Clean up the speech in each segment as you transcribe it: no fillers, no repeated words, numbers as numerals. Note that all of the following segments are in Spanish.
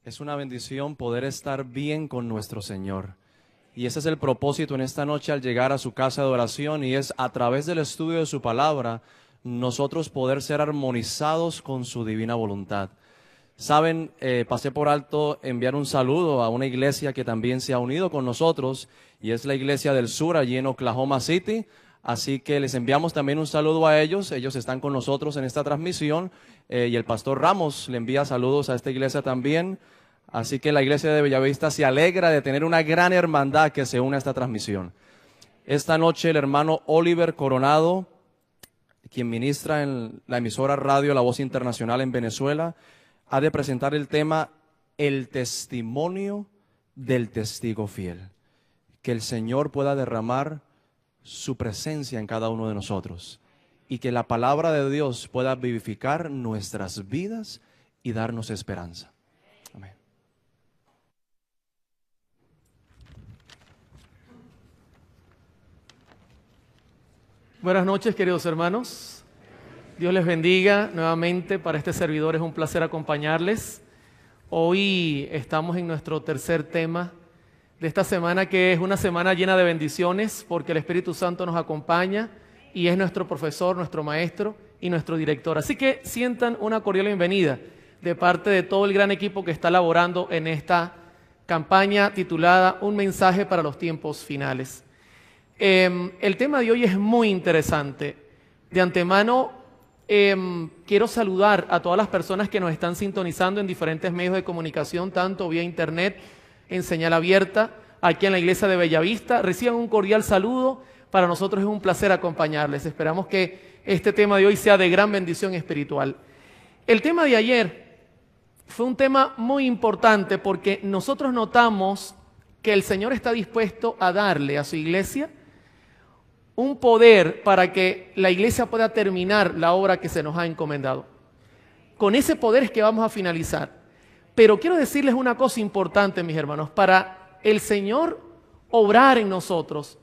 Es una bendición poder estar bien con nuestro Señor. Y ese es el propósito en esta noche al llegar a su casa de oración, y es a través del estudio de su palabra, nosotros poder ser armonizados con su divina voluntad. Saben, pasé por alto enviar un saludo a una iglesia que también se ha unido con nosotros, y es la Iglesia del Sur, allí en Oklahoma City. Así que les enviamos también un saludo a ellos. Ellos están con nosotros en esta transmisión, y el pastor Ramos le envía saludos a esta iglesia también. Así que la iglesia de Bellavista se alegra de tener una gran hermandad que se une a esta transmisión. Esta noche el hermano Oliver Coronado, quien ministra en la emisora radio La Voz Internacional en Venezuela, ha de presentar el tema El testimonio del testigo fiel. Que el Señor pueda derramar su presencia en cada uno de nosotros y que la palabra de Dios pueda vivificar nuestras vidas y darnos esperanza. Amén. Buenas noches, queridos hermanos. Dios les bendiga nuevamente. Para este servidor es un placer acompañarles. Hoy estamos en nuestro tercer tema de esta semana, que es una semana llena de bendiciones, porque el Espíritu Santo nos acompaña y es nuestro profesor, nuestro maestro y nuestro director. Así que sientan una cordial bienvenida de parte de todo el gran equipo que está laborando en esta campaña titulada Un mensaje para los tiempos finales. El tema de hoy es muy interesante. De antemano, quiero saludar a todas las personas que nos están sintonizando en diferentes medios de comunicación, tanto vía internet, en señal abierta, aquí en la iglesia de Bellavista. Reciban un cordial saludo. Para nosotros es un placer acompañarles. Esperamos que este tema de hoy sea de gran bendición espiritual. El tema de ayer fue un tema muy importante porque nosotros notamos que el Señor está dispuesto a darle a su iglesia un poder para que la iglesia pueda terminar la obra que se nos ha encomendado. Con ese poder es que vamos a finalizar. Pero quiero decirles una cosa importante, mis hermanos. Para el Señor obrar en nosotros,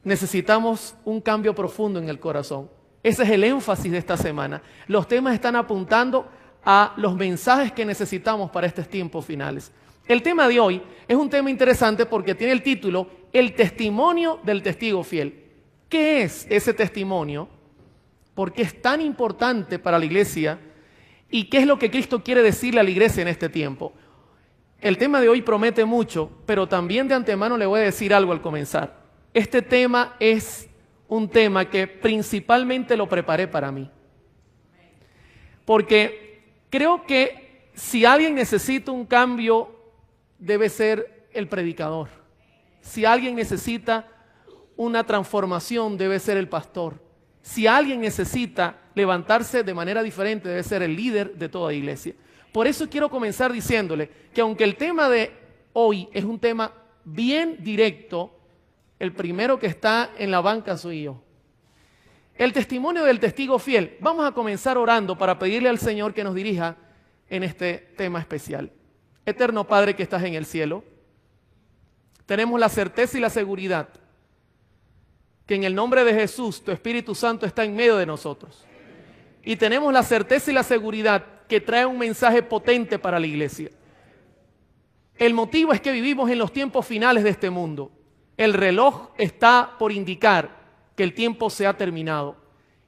necesitamos un cambio profundo en el corazón. Ese es el énfasis de esta semana. Los temas están apuntando a los mensajes que necesitamos para estos tiempos finales. El tema de hoy es un tema interesante porque tiene el título El testimonio del testigo fiel. ¿Qué es ese testimonio? ¿Por qué es tan importante para la iglesia? ¿Y qué es lo que Cristo quiere decirle a la iglesia en este tiempo? El tema de hoy promete mucho, pero también de antemano le voy a decir algo al comenzar. Este tema es un tema que principalmente lo preparé para mí. Porque creo que si alguien necesita un cambio, debe ser el predicador. Si alguien necesita una transformación, debe ser el pastor. Si alguien necesita levantarse de manera diferente, debe ser el líder de toda iglesia. Por eso quiero comenzar diciéndole que aunque el tema de hoy es un tema bien directo, el primero que está en la banca soy yo. El testimonio del testigo fiel. Vamos a comenzar orando para pedirle al Señor que nos dirija en este tema especial. Eterno Padre que estás en el cielo, tenemos la certeza y la seguridad que en el nombre de Jesús, tu Espíritu Santo está en medio de nosotros. Y tenemos la certeza y la seguridad que trae un mensaje potente para la iglesia. El motivo es que vivimos en los tiempos finales de este mundo. El reloj está por indicar que el tiempo se ha terminado.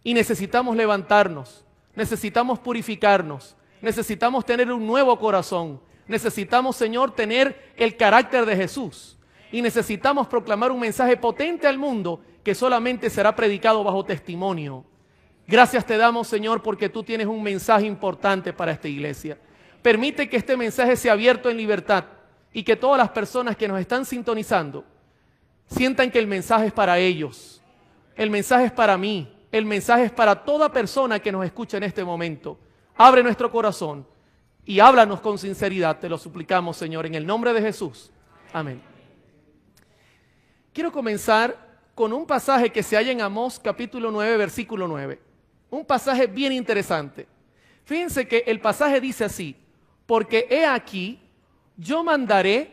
Y necesitamos levantarnos, necesitamos purificarnos, necesitamos tener un nuevo corazón. Necesitamos, Señor, tener el carácter de Jesús. Y necesitamos proclamar un mensaje potente al mundo que solamente será predicado bajo testimonio. Gracias te damos, Señor, porque tú tienes un mensaje importante para esta iglesia. Permite que este mensaje sea abierto en libertad y que todas las personas que nos están sintonizando sientan que el mensaje es para ellos. El mensaje es para mí. El mensaje es para toda persona que nos escucha en este momento. Abre nuestro corazón y háblanos con sinceridad. Te lo suplicamos, Señor, en el nombre de Jesús. Amén. Quiero comenzar con un pasaje que se halla en Amós capítulo 9, versículo 9. Un pasaje bien interesante. Fíjense que el pasaje dice así: porque he aquí, yo mandaré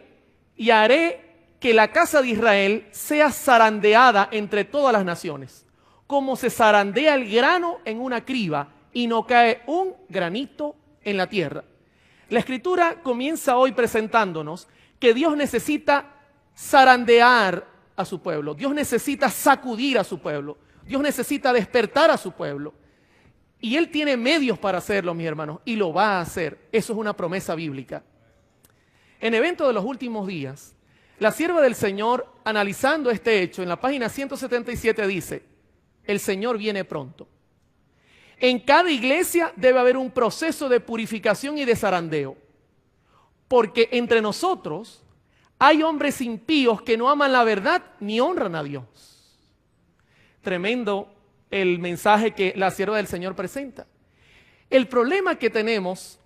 y haré que la casa de Israel sea zarandeada entre todas las naciones, como se zarandea el grano en una criba y no cae un granito en la tierra. La Escritura comienza hoy presentándonos que Dios necesita zarandear a su pueblo. Dios necesita sacudir a su pueblo. Dios necesita despertar a su pueblo. Y Él tiene medios para hacerlo, mis hermanos, y lo va a hacer. Eso es una promesa bíblica. En Evento de los Últimos Días, la sierva del Señor, analizando este hecho, en la página 177 dice, el Señor viene pronto. En cada iglesia debe haber un proceso de purificación y de zarandeo, porque entre nosotros hay hombres impíos que no aman la verdad ni honran a Dios. Tremendo el mensaje que la sierva del Señor presenta. El problema que tenemos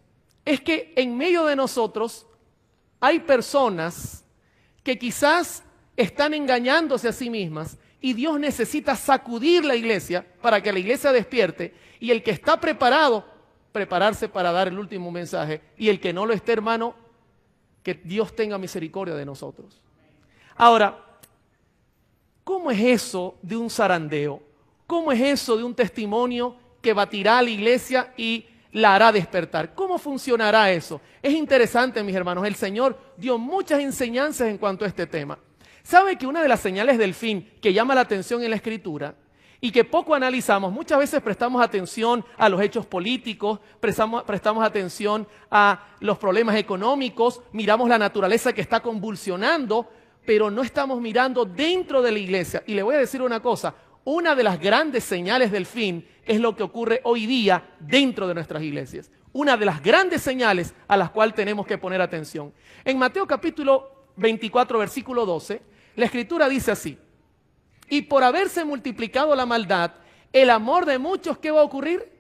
es que en medio de nosotros hay personas que quizás están engañándose a sí mismas y Dios necesita sacudir la iglesia para que la iglesia despierte, y el que está preparado, prepararse para dar el último mensaje, y el que no lo esté, hermano, que Dios tenga misericordia de nosotros. Ahora, ¿cómo es eso de un zarandeo? ¿Cómo es eso de un testimonio que batirá a la iglesia y la hará despertar? ¿Cómo funcionará eso? Es interesante, mis hermanos. El Señor dio muchas enseñanzas en cuanto a este tema. ¿Sabe que una de las señales del fin que llama la atención en la Escritura y que poco analizamos, muchas veces prestamos atención a los hechos políticos, prestamos atención a los problemas económicos, miramos la naturaleza que está convulsionando, pero no estamos mirando dentro de la iglesia? Y le voy a decir una cosa, una de las grandes señales del fin es lo que ocurre hoy día dentro de nuestras iglesias. Una de las grandes señales a las cuales tenemos que poner atención. En Mateo capítulo 24, versículo 12, la Escritura dice así: y por haberse multiplicado la maldad, el amor de muchos, ¿qué va a ocurrir?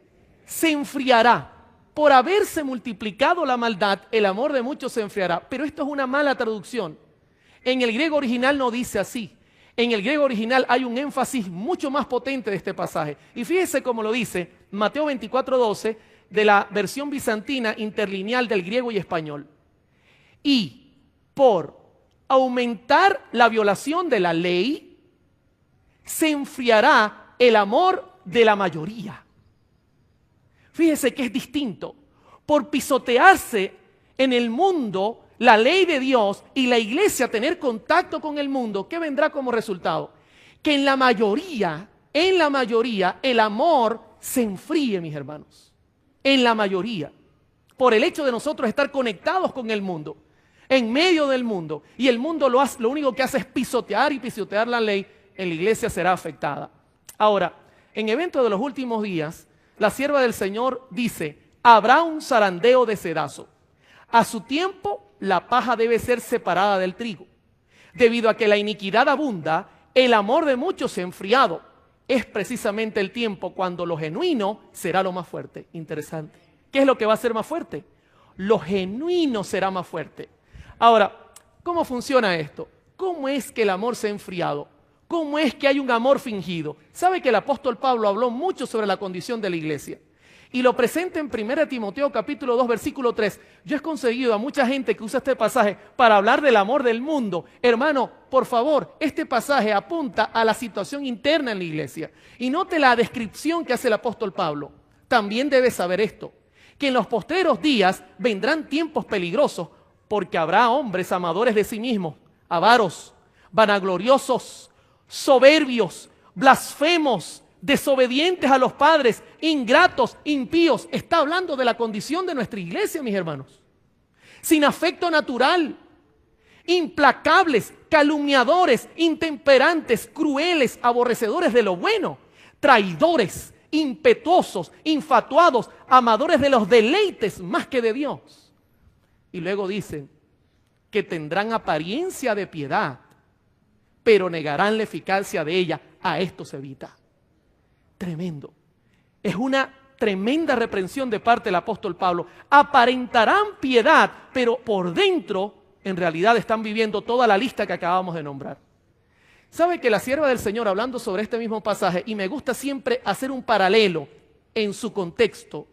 Se enfriará. Por haberse multiplicado la maldad, el amor de muchos se enfriará. Pero esto es una mala traducción. En el griego original no dice así. En el griego original hay un énfasis mucho más potente de este pasaje. Y fíjese cómo lo dice Mateo 24:12 de la versión bizantina interlineal del griego y español. Y por aumentar la violación de la ley, se enfriará el amor de la mayoría. Fíjese que es distinto. Por pisotearse en el mundo la ley de Dios y la iglesia tener contacto con el mundo, ¿qué vendrá como resultado? Que en la mayoría, el amor se enfríe, mis hermanos. En la mayoría. Por el hecho de nosotros estar conectados con el mundo, en medio del mundo, y el mundo lo único que hace es pisotear y pisotear la ley, en la iglesia será afectada. Ahora, en Evento de los Últimos Días, la sierva del Señor dice, habrá un zarandeo de cedazo. A su tiempo, la paja debe ser separada del trigo. Debido a que la iniquidad abunda, el amor de muchos se ha enfriado. Es precisamente el tiempo cuando lo genuino será lo más fuerte. Interesante. ¿Qué es lo que va a ser más fuerte? Lo genuino será más fuerte. Ahora, ¿cómo funciona esto? ¿Cómo es que el amor se ha enfriado? ¿Cómo es que hay un amor fingido? ¿Sabe que el apóstol Pablo habló mucho sobre la condición de la iglesia? Y lo presenta en 1 Timoteo capítulo 2, versículo 3. Yo he conseguido a mucha gente que usa este pasaje para hablar del amor del mundo. Hermano, por favor, este pasaje apunta a la situación interna en la iglesia. Y note la descripción que hace el apóstol Pablo. También debes saber esto, que en los postreros días vendrán tiempos peligrosos, porque habrá hombres amadores de sí mismos, avaros, vanagloriosos, soberbios, blasfemos, desobedientes a los padres, ingratos, impíos. Está hablando de la condición de nuestra iglesia, mis hermanos. Sin afecto natural, implacables, calumniadores, intemperantes, crueles, aborrecedores de lo bueno, traidores, impetuosos, infatuados, amadores de los deleites más que de Dios. Y luego dicen que tendrán apariencia de piedad, pero negarán la eficacia de ella. A esto se evita. Tremendo. Es una tremenda reprensión de parte del apóstol Pablo. Aparentarán piedad, pero por dentro, en realidad, están viviendo toda la lista que acabamos de nombrar. ¿Sabe que la sierva del Señor, hablando sobre este mismo pasaje, y me gusta siempre hacer un paralelo en su contexto,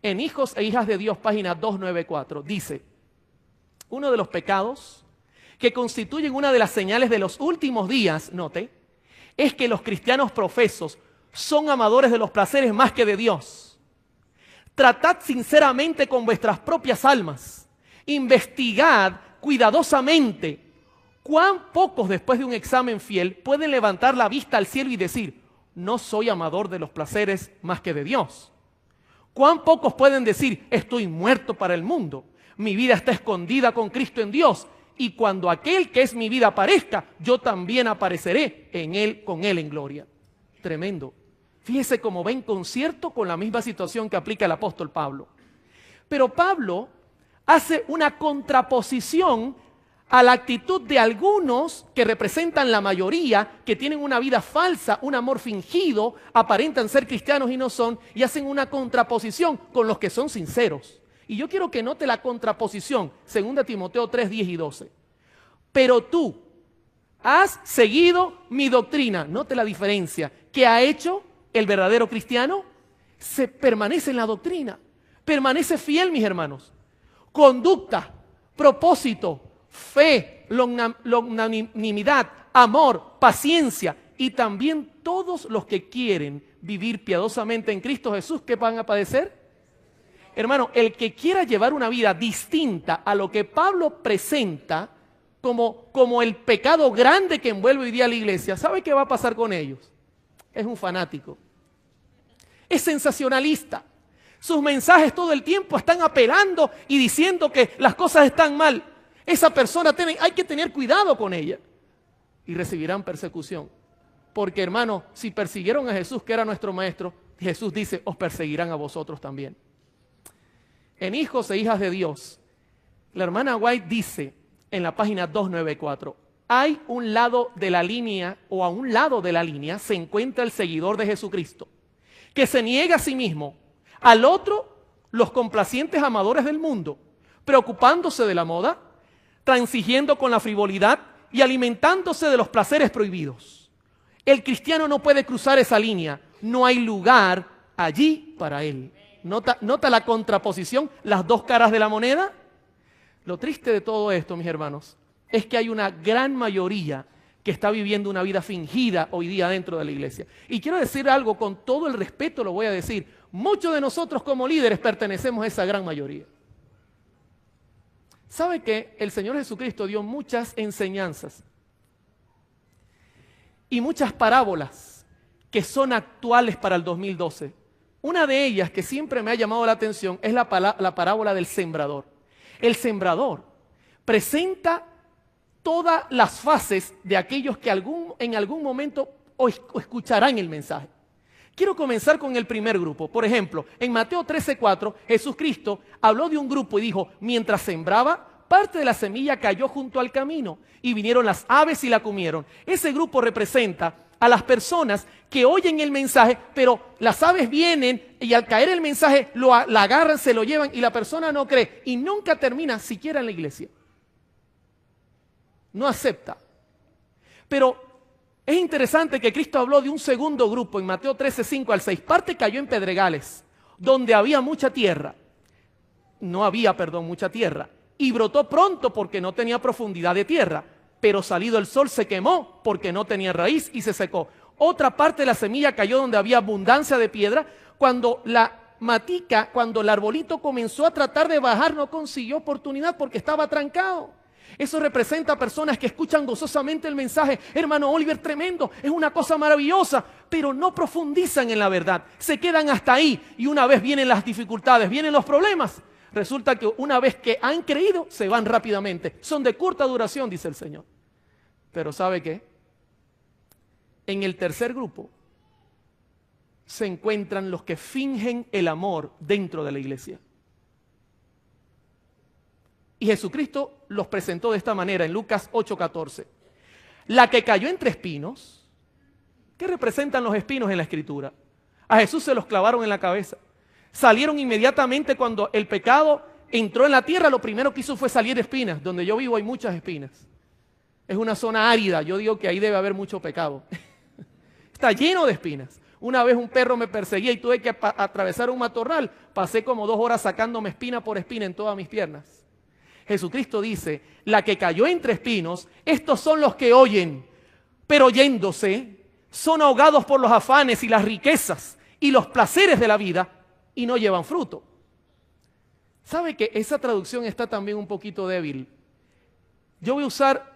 en Hijos e Hijas de Dios, página 294, dice, uno de los pecados que constituyen una de las señales de los últimos días, note, es que los cristianos profesos son amadores de los placeres más que de Dios. Tratad sinceramente con vuestras propias almas. Investigad cuidadosamente. ¿Cuán pocos después de un examen fiel pueden levantar la vista al cielo y decir, no soy amador de los placeres más que de Dios? ¿Cuán pocos pueden decir, estoy muerto para el mundo? Mi vida está escondida con Cristo en Dios. Y cuando aquel que es mi vida aparezca, yo también apareceré en él, con él en gloria. Tremendo. Fíjese cómo va en concierto con la misma situación que aplica el apóstol Pablo. Pero Pablo hace una contraposición a la actitud de algunos que representan la mayoría, que tienen una vida falsa, un amor fingido, aparentan ser cristianos y no son, y hacen una contraposición con los que son sinceros. Y yo quiero que note la contraposición, 2 Timoteo 3, 10 y 12. Pero tú has seguido mi doctrina. Note la diferencia. ¿Qué ha hecho el verdadero cristiano? Se permanece en la doctrina. Permanece fiel, mis hermanos. Conducta, propósito, fe, longanimidad, amor, paciencia. Y también todos los que quieren vivir piadosamente en Cristo Jesús, ¿qué van a padecer? Hermano, el que quiera llevar una vida distinta a lo que Pablo presenta como el pecado grande que envuelve hoy día a la iglesia, ¿sabe qué va a pasar con ellos? Es un fanático. Es sensacionalista. Sus mensajes todo el tiempo están apelando y diciendo que las cosas están mal. Esa persona hay que tener cuidado con ella. Y recibirán persecución. Porque, hermano, si persiguieron a Jesús, que era nuestro maestro, Jesús dice, os perseguirán a vosotros también. En Hijos e Hijas de Dios, la hermana White dice en la página 294, hay un lado de la línea, o a un lado de la línea, se encuentra el seguidor de Jesucristo, que se niega a sí mismo, al otro, los complacientes amadores del mundo, preocupándose de la moda, transigiendo con la frivolidad y alimentándose de los placeres prohibidos. El cristiano no puede cruzar esa línea, no hay lugar allí para él. ¿Nota la contraposición, las dos caras de la moneda? Lo triste de todo esto, mis hermanos, es que hay una gran mayoría que está viviendo una vida fingida hoy día dentro de la iglesia. Y quiero decir algo, con todo el respeto lo voy a decir, muchos de nosotros como líderes pertenecemos a esa gran mayoría. ¿Sabe que el Señor Jesucristo dio muchas enseñanzas y muchas parábolas que son actuales para el 2012? Una de ellas que siempre me ha llamado la atención es la parábola del sembrador. El sembrador presenta todas las fases de aquellos que en algún momento escucharán el mensaje. Quiero comenzar con el primer grupo. Por ejemplo, en Mateo 13:4, Jesucristo habló de un grupo y dijo, mientras sembraba, parte de la semilla cayó junto al camino y vinieron las aves y la comieron. Ese grupo representa a las personas que oyen el mensaje, pero las aves vienen y al caer el mensaje la agarran, se lo llevan y la persona no cree y nunca termina siquiera en la iglesia. No acepta. Pero es interesante que Cristo habló de un segundo grupo en Mateo 13:5 al 6. Parte cayó en pedregales, donde había mucha tierra. No había, mucha tierra. Y brotó pronto porque no tenía profundidad de tierra. Pero salido el sol se quemó porque no tenía raíz y se secó. Otra parte de la semilla cayó donde había abundancia de piedra. Cuando el arbolito comenzó a tratar de bajar, no consiguió oportunidad porque estaba trancado. Eso representa a personas que escuchan gozosamente el mensaje. Hermano Oliver, tremendo, es una cosa maravillosa, pero no profundizan en la verdad. Se quedan hasta ahí y una vez vienen las dificultades, vienen los problemas. Resulta que una vez que han creído, se van rápidamente. Son de corta duración, dice el Señor. Pero ¿sabe qué? En el tercer grupo se encuentran los que fingen el amor dentro de la iglesia. Y Jesucristo los presentó de esta manera en Lucas 8:14. La que cayó entre espinos, ¿qué representan los espinos en la Escritura? A Jesús se los clavaron en la cabeza. Salieron inmediatamente cuando el pecado entró en la tierra, lo primero que hizo fue salir espinas. Donde yo vivo hay muchas espinas. Es una zona árida, yo digo que ahí debe haber mucho pecado. Está lleno de espinas. Una vez un perro me perseguía y tuve que atravesar un matorral. Pasé como 2 horas sacándome espina por espina en todas mis piernas. Jesucristo dice, la que cayó entre espinos, estos son los que oyen, pero oyéndose, son ahogados por los afanes y las riquezas y los placeres de la vida y no llevan fruto. ¿Sabe que esa traducción está también un poquito débil? Yo voy a usar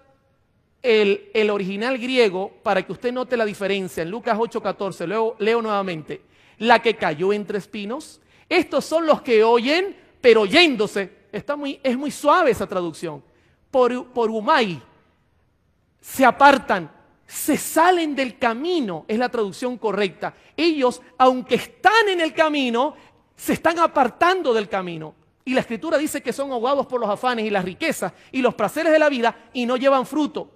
el original griego para que usted note la diferencia. En Lucas 8:14, leo nuevamente. La que cayó entre espinos, estos son los que oyen, pero oyéndose. Es muy suave esa traducción. Por humai, se apartan, se salen del camino, es la traducción correcta. Ellos, aunque están en el camino, se están apartando del camino. Y la Escritura dice que son ahogados por los afanes y las riquezas y los placeres de la vida y no llevan fruto.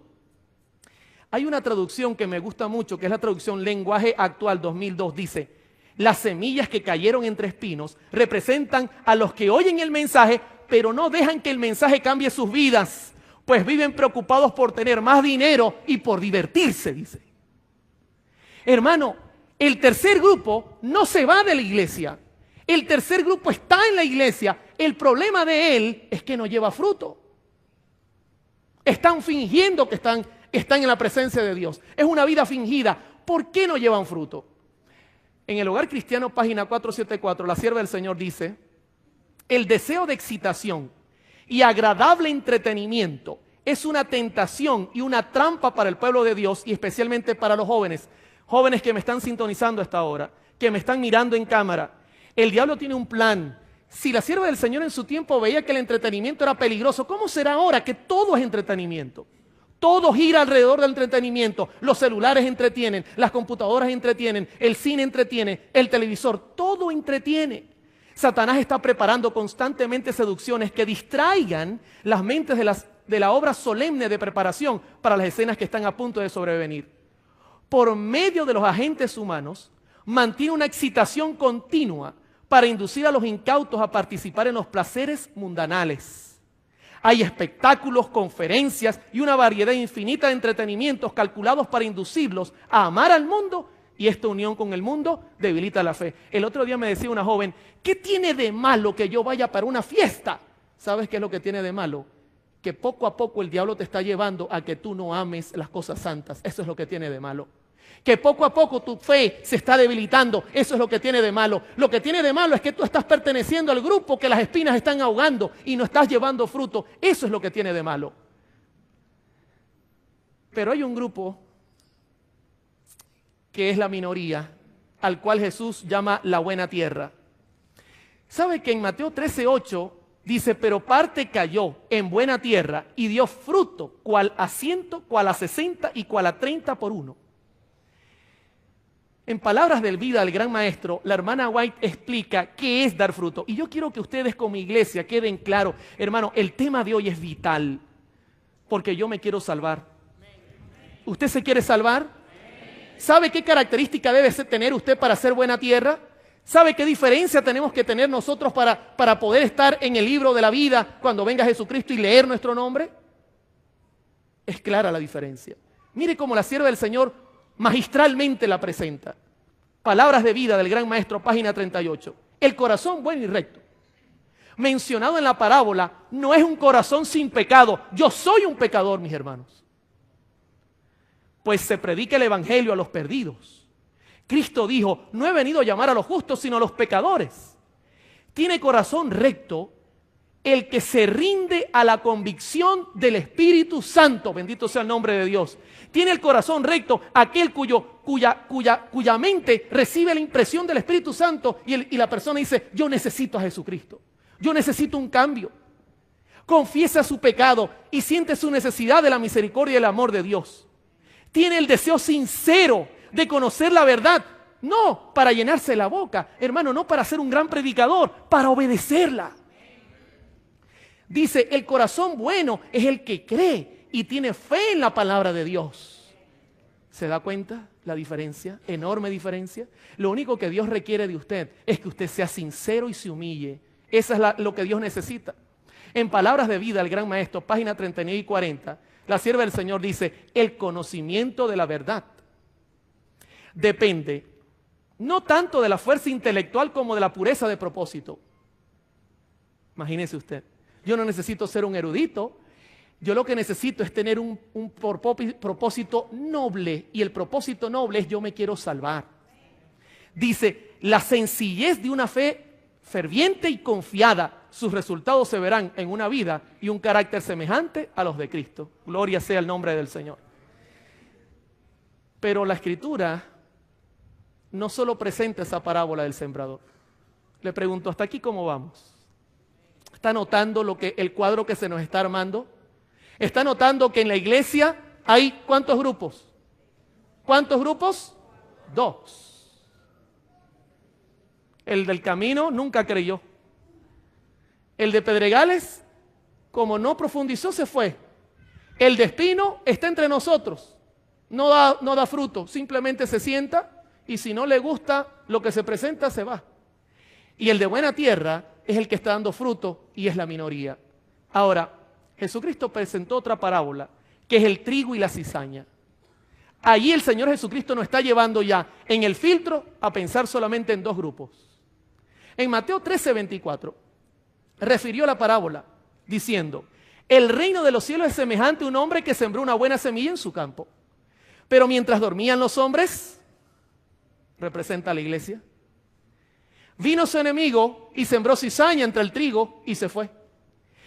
Hay una traducción que me gusta mucho, que es la traducción Lenguaje Actual 2002. Dice, las semillas que cayeron entre espinos representan a los que oyen el mensaje, pero no dejan que el mensaje cambie sus vidas, pues viven preocupados por tener más dinero y por divertirse, dice. Hermano, el tercer grupo no se va de la iglesia. El tercer grupo está en la iglesia. El problema de él es que no lleva fruto. Están fingiendo que están en la presencia de Dios. Es una vida fingida. ¿Por qué no llevan fruto? En el Hogar Cristiano, página 474, la sierva del Señor dice, el deseo de excitación y agradable entretenimiento es una tentación y una trampa para el pueblo de Dios y especialmente para los jóvenes. Jóvenes que me están sintonizando a esta hora, que me están mirando en cámara. El diablo tiene un plan. Si la sierva del Señor en su tiempo veía que el entretenimiento era peligroso, ¿cómo será ahora que todo es entretenimiento? Todo gira alrededor del entretenimiento. Los celulares entretienen, las computadoras entretienen, el cine entretiene, el televisor, todo entretiene. Satanás está preparando constantemente seducciones que distraigan las mentes de la obra solemne de preparación para las escenas que están a punto de sobrevenir. Por medio de los agentes humanos, mantiene una excitación continua para inducir a los incautos a participar en los placeres mundanales. Hay espectáculos, conferencias y una variedad infinita de entretenimientos calculados para inducirlos a amar al mundo, y esta unión con el mundo debilita la fe. El otro día me decía una joven, ¿qué tiene de malo que yo vaya para una fiesta? ¿Sabes qué es lo que tiene de malo? Que poco a poco el diablo te está llevando a que tú no ames las cosas santas. Eso es lo que tiene de malo. Que poco a poco tu fe se está debilitando. Eso es lo que tiene de malo. Lo que tiene de malo es que tú estás perteneciendo al grupo que las espinas están ahogando y no estás llevando fruto. Eso es lo que tiene de malo. Pero hay un grupo que es la minoría, al cual Jesús llama la buena tierra. ¿Sabe que en Mateo 13:8 dice, pero parte cayó en buena tierra y dio fruto, cual a 100, cual a 60 y cual a 30 por uno? En palabras del vida del gran maestro, la hermana White explica qué es dar fruto. Y yo quiero que ustedes como iglesia queden claros, hermano, el tema de hoy es vital, porque yo me quiero salvar. ¿Usted se quiere salvar? ¿Sabe qué característica debe tener usted para ser buena tierra? ¿Sabe qué diferencia tenemos que tener nosotros para poder estar en el libro de la vida cuando venga Jesucristo y leer nuestro nombre? Es clara la diferencia. Mire cómo la sierva del Señor magistralmente la presenta. Palabras de vida del gran maestro, página 38. El corazón bueno y recto, mencionado en la parábola, no es un corazón sin pecado. Yo soy un pecador, mis hermanos. Pues se predica el evangelio a los perdidos. Cristo dijo, no he venido a llamar a los justos, sino a los pecadores. Tiene corazón recto el que se rinde a la convicción del Espíritu Santo. Bendito sea el nombre de Dios. Tiene el corazón recto aquel cuya mente recibe la impresión del Espíritu Santo y la persona dice, yo necesito a Jesucristo. Yo necesito un cambio. Confiesa su pecado y siente su necesidad de la misericordia y el amor de Dios. Tiene el deseo sincero de conocer la verdad, no para llenarse la boca, hermano, no para ser un gran predicador, para obedecerla. Dice, el corazón bueno es el que cree y tiene fe en la palabra de Dios. ¿Se da cuenta la diferencia? Enorme diferencia. Lo único que Dios requiere de usted es que usted sea sincero y se humille. Eso es lo que Dios necesita. En palabras de vida, el gran maestro, página 39 y 40, la sierva del Señor dice, el conocimiento de la verdad depende no tanto de la fuerza intelectual como de la pureza de propósito. Imagínese usted. Yo no necesito ser un erudito, yo lo que necesito es tener un propósito noble, y el propósito noble es yo me quiero salvar. Dice, la sencillez de una fe ferviente y confiada, sus resultados se verán en una vida y un carácter semejante a los de Cristo. Gloria sea el nombre del Señor. Pero la Escritura no solo presenta esa parábola del sembrador. Le pregunto, ¿hasta aquí cómo vamos? ¿Está notando el cuadro que se nos está armando? ¿Está notando que en la iglesia hay cuántos grupos? ¿Cuántos grupos? 2. El del camino nunca creyó. El de Pedregales, como no profundizó, se fue. El de Espino está entre nosotros. No da fruto, simplemente se sienta y si no le gusta lo que se presenta, se va. Y el de buena tierra es el que está dando fruto y es la minoría. Ahora, Jesucristo presentó otra parábola, que es el trigo y la cizaña. Allí el Señor Jesucristo nos está llevando ya en el filtro a pensar solamente en 2 grupos. En Mateo 13:24 refirió la parábola diciendo, el reino de los cielos es semejante a un hombre que sembró una buena semilla en su campo. Pero mientras dormían los hombres, representa a la iglesia, vino su enemigo y sembró cizaña entre el trigo y se fue.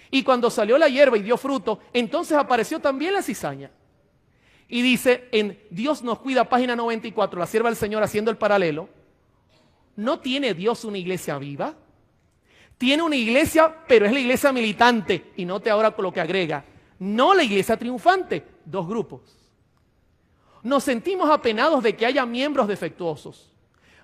Y cuando salió la hierba y dio fruto, entonces apareció también la cizaña. Y dice en Dios nos cuida, página 94, la sierva del Señor haciendo el paralelo, ¿no tiene Dios una iglesia viva? Tiene una iglesia, pero es la iglesia militante. Y note ahora con lo que agrega, no la iglesia triunfante, 2 grupos. Nos sentimos apenados de que haya miembros defectuosos.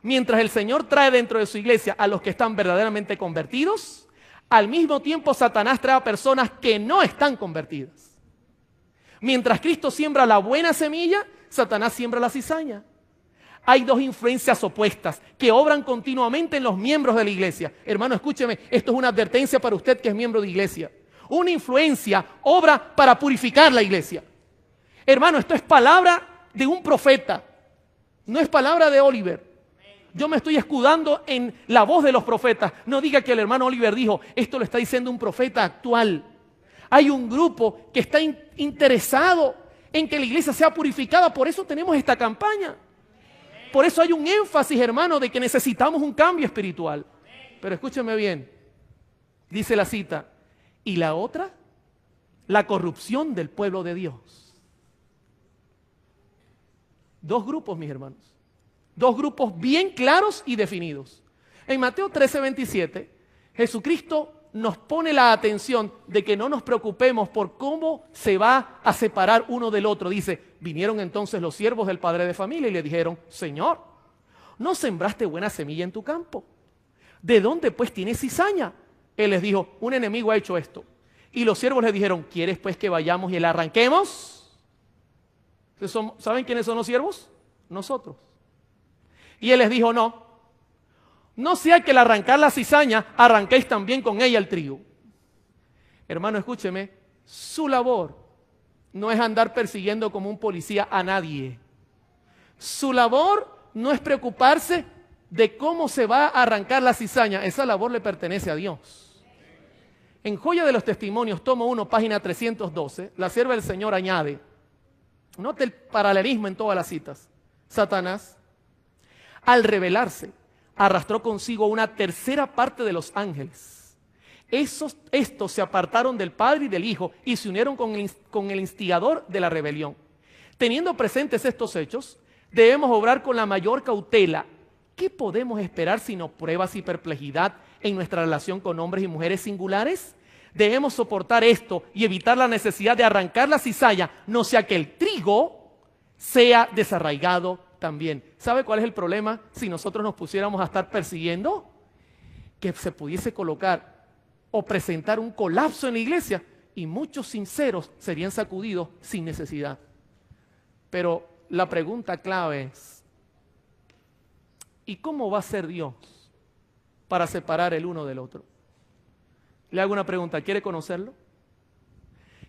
Mientras el Señor trae dentro de su iglesia a los que están verdaderamente convertidos, al mismo tiempo Satanás trae a personas que no están convertidas. Mientras Cristo siembra la buena semilla, Satanás siembra la cizaña. Hay 2 influencias opuestas que obran continuamente en los miembros de la iglesia. Hermano, escúcheme, esto es una advertencia para usted que es miembro de iglesia. Una influencia obra para purificar la iglesia. Hermano, esto es palabra de un profeta, no es palabra de Oliver. Yo me estoy escudando en la voz de los profetas. No diga que el hermano Oliver dijo, esto lo está diciendo un profeta actual. Hay un grupo que está interesado en que la iglesia sea purificada, por eso tenemos esta campaña. Por eso hay un énfasis, hermano, de que necesitamos un cambio espiritual. Pero escúcheme bien, dice la cita, y la otra, la corrupción del pueblo de Dios. 2 grupos, mis hermanos. 2 grupos bien claros y definidos. En Mateo 13:27, Jesucristo nos pone la atención de que no nos preocupemos por cómo se va a separar uno del otro. Dice, vinieron entonces los siervos del padre de familia y le dijeron, Señor, ¿no sembraste buena semilla en tu campo? ¿De dónde pues tienes cizaña? Él les dijo, un enemigo ha hecho esto. Y los siervos le dijeron, ¿quieres pues que vayamos y la arranquemos? ¿Saben quiénes son los siervos? Nosotros. Y él les dijo, no sea que al arrancar la cizaña, arranquéis también con ella el trigo. Hermano, escúcheme, su labor no es andar persiguiendo como un policía a nadie. Su labor no es preocuparse de cómo se va a arrancar la cizaña. Esa labor le pertenece a Dios. En Joya de los Testimonios, tomo 1, página 312, la sierva del Señor añade, note el paralelismo en todas las citas. Satanás, al rebelarse, arrastró consigo una tercera parte de los ángeles. Estos se apartaron del Padre y del Hijo y se unieron con el instigador de la rebelión. Teniendo presentes estos hechos, debemos obrar con la mayor cautela. ¿Qué podemos esperar sino pruebas y perplejidad en nuestra relación con hombres y mujeres singulares? Debemos soportar esto y evitar la necesidad de arrancar la cizaña, no sea que el trigo sea desarraigado también. ¿Sabe cuál es el problema si nosotros nos pusiéramos a estar persiguiendo? Que se pudiese colocar o presentar un colapso en la iglesia y muchos sinceros serían sacudidos sin necesidad. Pero la pregunta clave es, ¿y cómo va a ser Dios para separar el uno del otro? Le hago una pregunta, ¿quiere conocerlo?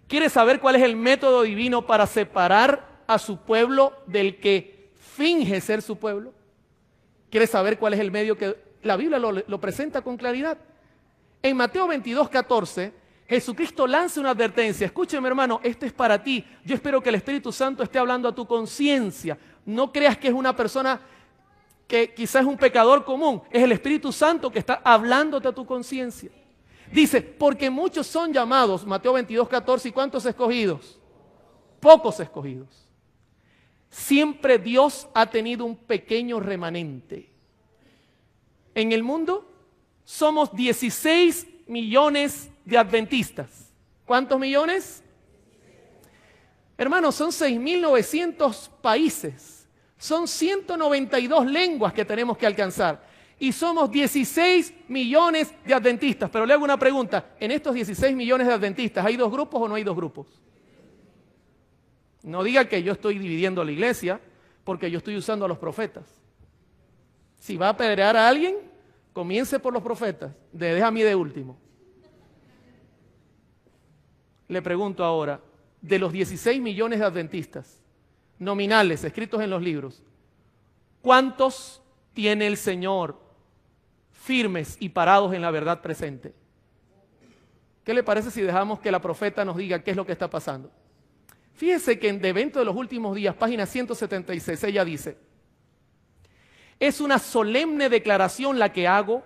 ¿Quiere saber cuál es el método divino para separar a su pueblo del que finge ser su pueblo? ¿Quiere saber cuál es el medio que la Biblia lo presenta con claridad? En Mateo 22:14, Jesucristo lanza una advertencia. Escúcheme, hermano, esto es para ti. Yo espero que el Espíritu Santo esté hablando a tu conciencia. No creas que es una persona que quizás es un pecador común, es el Espíritu Santo que está hablándote a tu conciencia. Dice, porque muchos son llamados, Mateo 22:14, ¿y cuántos escogidos? Pocos escogidos. Siempre Dios ha tenido un pequeño remanente. En el mundo somos 16 millones de adventistas. ¿Cuántos millones? Hermanos, son 6.900 países. Son 192 lenguas que tenemos que alcanzar. Y somos 16 millones de adventistas. Pero le hago una pregunta. ¿En estos 16 millones de adventistas hay 2 grupos o no hay 2 grupos? No diga que yo estoy dividiendo la iglesia porque yo estoy usando a los profetas. Si va a apedrear a alguien, comience por los profetas. Deja a mí de último. Le pregunto ahora, de los 16 millones de adventistas nominales escritos en los libros, ¿cuántos tiene el Señor firmes y parados en la verdad presente? ¿Qué le parece si dejamos que la profeta nos diga qué es lo que está pasando? Fíjese que en De Evento de los Últimos Días, página 176, ella dice: es una solemne declaración la que hago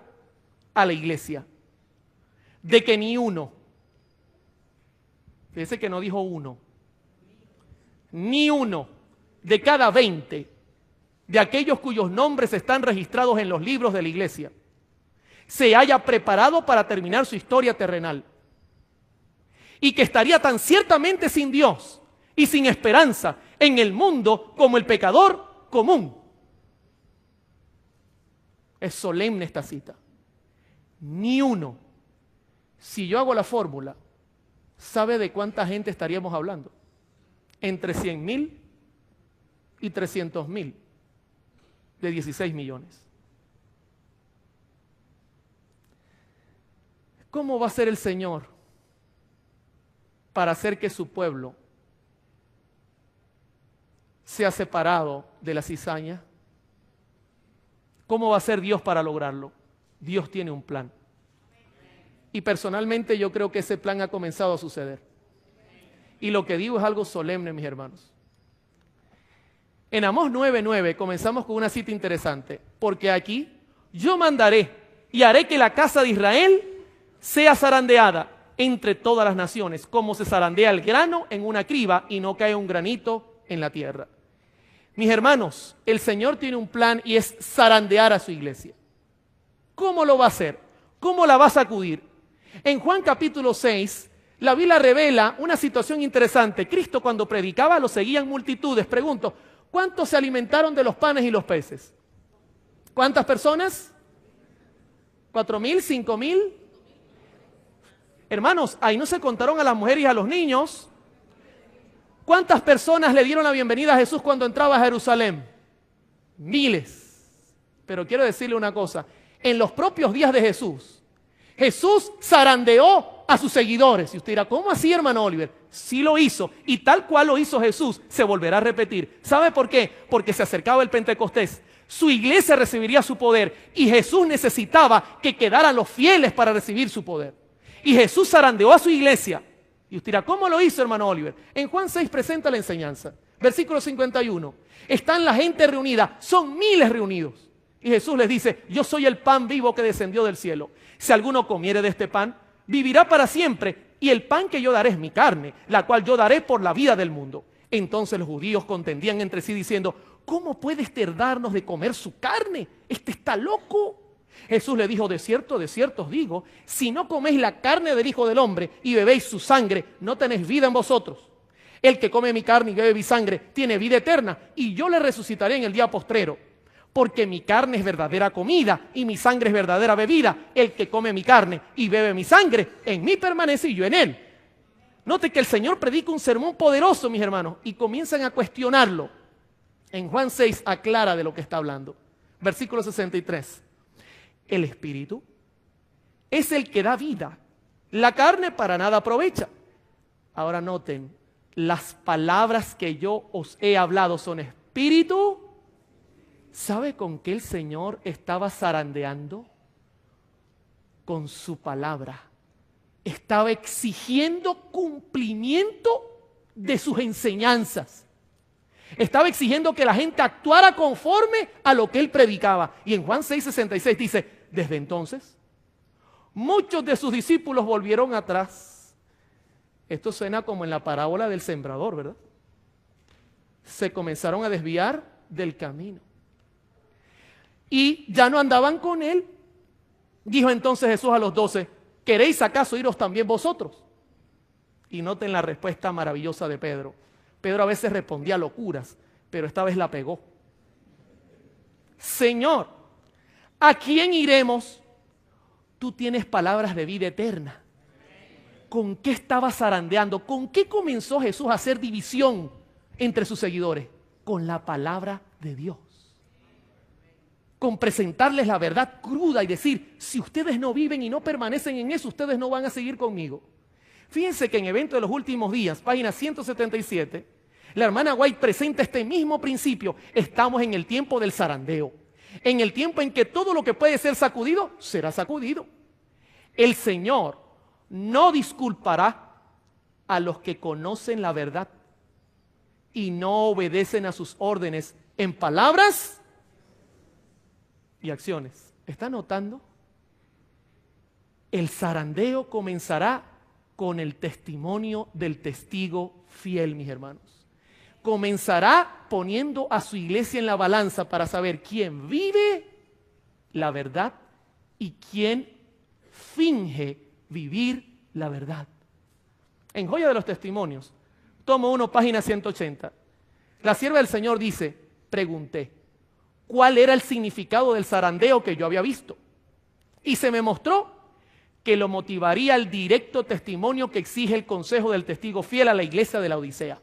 a la iglesia, de que ni uno, fíjese que no dijo uno, ni uno de cada 20 de aquellos cuyos nombres están registrados en los libros de la iglesia se haya preparado para terminar su historia terrenal, y que estaría tan ciertamente sin Dios y sin esperanza en el mundo como el pecador común. Es solemne esta cita. Ni uno. Si yo hago la fórmula, ¿sabe de cuánta gente estaríamos hablando? Entre 100,000 y 300,000 de 16 millones. ¿Cómo va a ser el Señor para hacer que su pueblo sea separado de la cizaña? ¿Cómo va a ser Dios para lograrlo? Dios tiene un plan. Y personalmente yo creo que ese plan ha comenzado a suceder. Y lo que digo es algo solemne, mis hermanos. En Amós 9:9 comenzamos con una cita interesante. Porque aquí yo mandaré y haré que la casa de Israel sea zarandeada entre todas las naciones, como se zarandea el grano en una criba y no cae un granito en la tierra. Mis hermanos, el Señor tiene un plan y es zarandear a su iglesia. ¿Cómo lo va a hacer? ¿Cómo la va a sacudir? En Juan capítulo 6, la Biblia revela una situación interesante. Cristo, cuando predicaba, lo seguían multitudes. Pregunto, ¿cuántos se alimentaron de los panes y los peces? ¿Cuántas personas? ¿4,000? ¿5,000? Hermanos, ahí no se contaron a las mujeres y a los niños. ¿Cuántas personas le dieron la bienvenida a Jesús cuando entraba a Jerusalén? Miles. Pero quiero decirle una cosa. En los propios días de Jesús, Jesús zarandeó a sus seguidores. Y usted dirá, ¿cómo así, hermano Oliver? Sí lo hizo. Y tal cual lo hizo Jesús, se volverá a repetir. ¿Sabe por qué? Porque se acercaba el Pentecostés. Su iglesia recibiría su poder. Y Jesús necesitaba que quedaran los fieles para recibir su poder. Y Jesús zarandeó a su iglesia. Y usted dirá, ¿cómo lo hizo, hermano Oliver? En Juan 6 presenta la enseñanza. Versículo 51. Están la gente reunida, son miles reunidos. Y Jesús les dice, yo soy el pan vivo que descendió del cielo. Si alguno comiere de este pan, vivirá para siempre. Y el pan que yo daré es mi carne, la cual yo daré por la vida del mundo. Entonces los judíos contendían entre sí diciendo, ¿cómo puede darnos de comer su carne? Este está loco. Jesús le dijo, de cierto os digo, si no coméis la carne del Hijo del Hombre y bebéis su sangre, no tenéis vida en vosotros. El que come mi carne y bebe mi sangre tiene vida eterna, y yo le resucitaré en el día postrero. Porque mi carne es verdadera comida y mi sangre es verdadera bebida. El que come mi carne y bebe mi sangre, en mí permanece y yo en él. Note que el Señor predica un sermón poderoso, mis hermanos, y comienzan a cuestionarlo. En Juan 6 aclara de lo que está hablando. Versículo 63. El Espíritu es el que da vida. La carne para nada aprovecha. Ahora noten, las palabras que yo os he hablado son espíritu. ¿Sabe con qué el Señor estaba zarandeando? Con su palabra. Estaba exigiendo cumplimiento de sus enseñanzas. Estaba exigiendo que la gente actuara conforme a lo que él predicaba. Y en Juan 6:66 dice, desde entonces, muchos de sus discípulos volvieron atrás. Esto suena como en la parábola del sembrador, ¿verdad? Se comenzaron a desviar del camino. Y ya no andaban con él. Dijo entonces Jesús a los 12, ¿queréis acaso iros también vosotros? Y noten la respuesta maravillosa de Pedro. Pedro a veces respondía locuras, pero esta vez la pegó. Señor, ¿a quién iremos? Tú tienes palabras de vida eterna. ¿Con qué estaba zarandeando? ¿Con qué comenzó Jesús a hacer división entre sus seguidores? Con la palabra de Dios. Con presentarles la verdad cruda y decir, si ustedes no viven y no permanecen en eso, ustedes no van a seguir conmigo. Fíjense que en Evento de los Últimos Días, página 177, la hermana White presenta este mismo principio. Estamos en el tiempo del zarandeo, en el tiempo en que todo lo que puede ser sacudido, será sacudido. El Señor no disculpará a los que conocen la verdad y no obedecen a sus órdenes en palabras y acciones. ¿Está notando? El zarandeo comenzará con el testimonio del testigo fiel, mis hermanos. Comenzará poniendo a su iglesia en la balanza para saber quién vive la verdad y quién finge vivir la verdad. En Joya de los Testimonios, tomo 1, página 180. La sierva del Señor dice, pregunté, ¿cuál era el significado del zarandeo que yo había visto? Y se me mostró que lo motivaría el directo testimonio que exige el consejo del testigo fiel a la iglesia de la Odisea.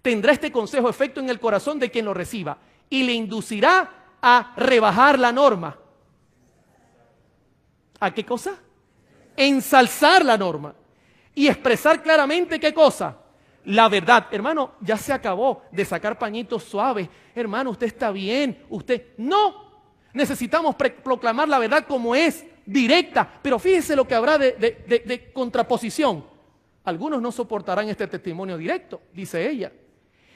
Tendrá este consejo efecto en el corazón de quien lo reciba y le inducirá a rebajar la norma. ¿A qué cosa? Ensalzar la norma y expresar claramente ¿qué cosa? La verdad. Hermano, ya se acabó de sacar pañitos suaves. Hermano, usted está bien. Usted no. Necesitamos proclamar la verdad como es, directa. Pero fíjese lo que habrá de contraposición. Algunos no soportarán este testimonio directo, dice ella,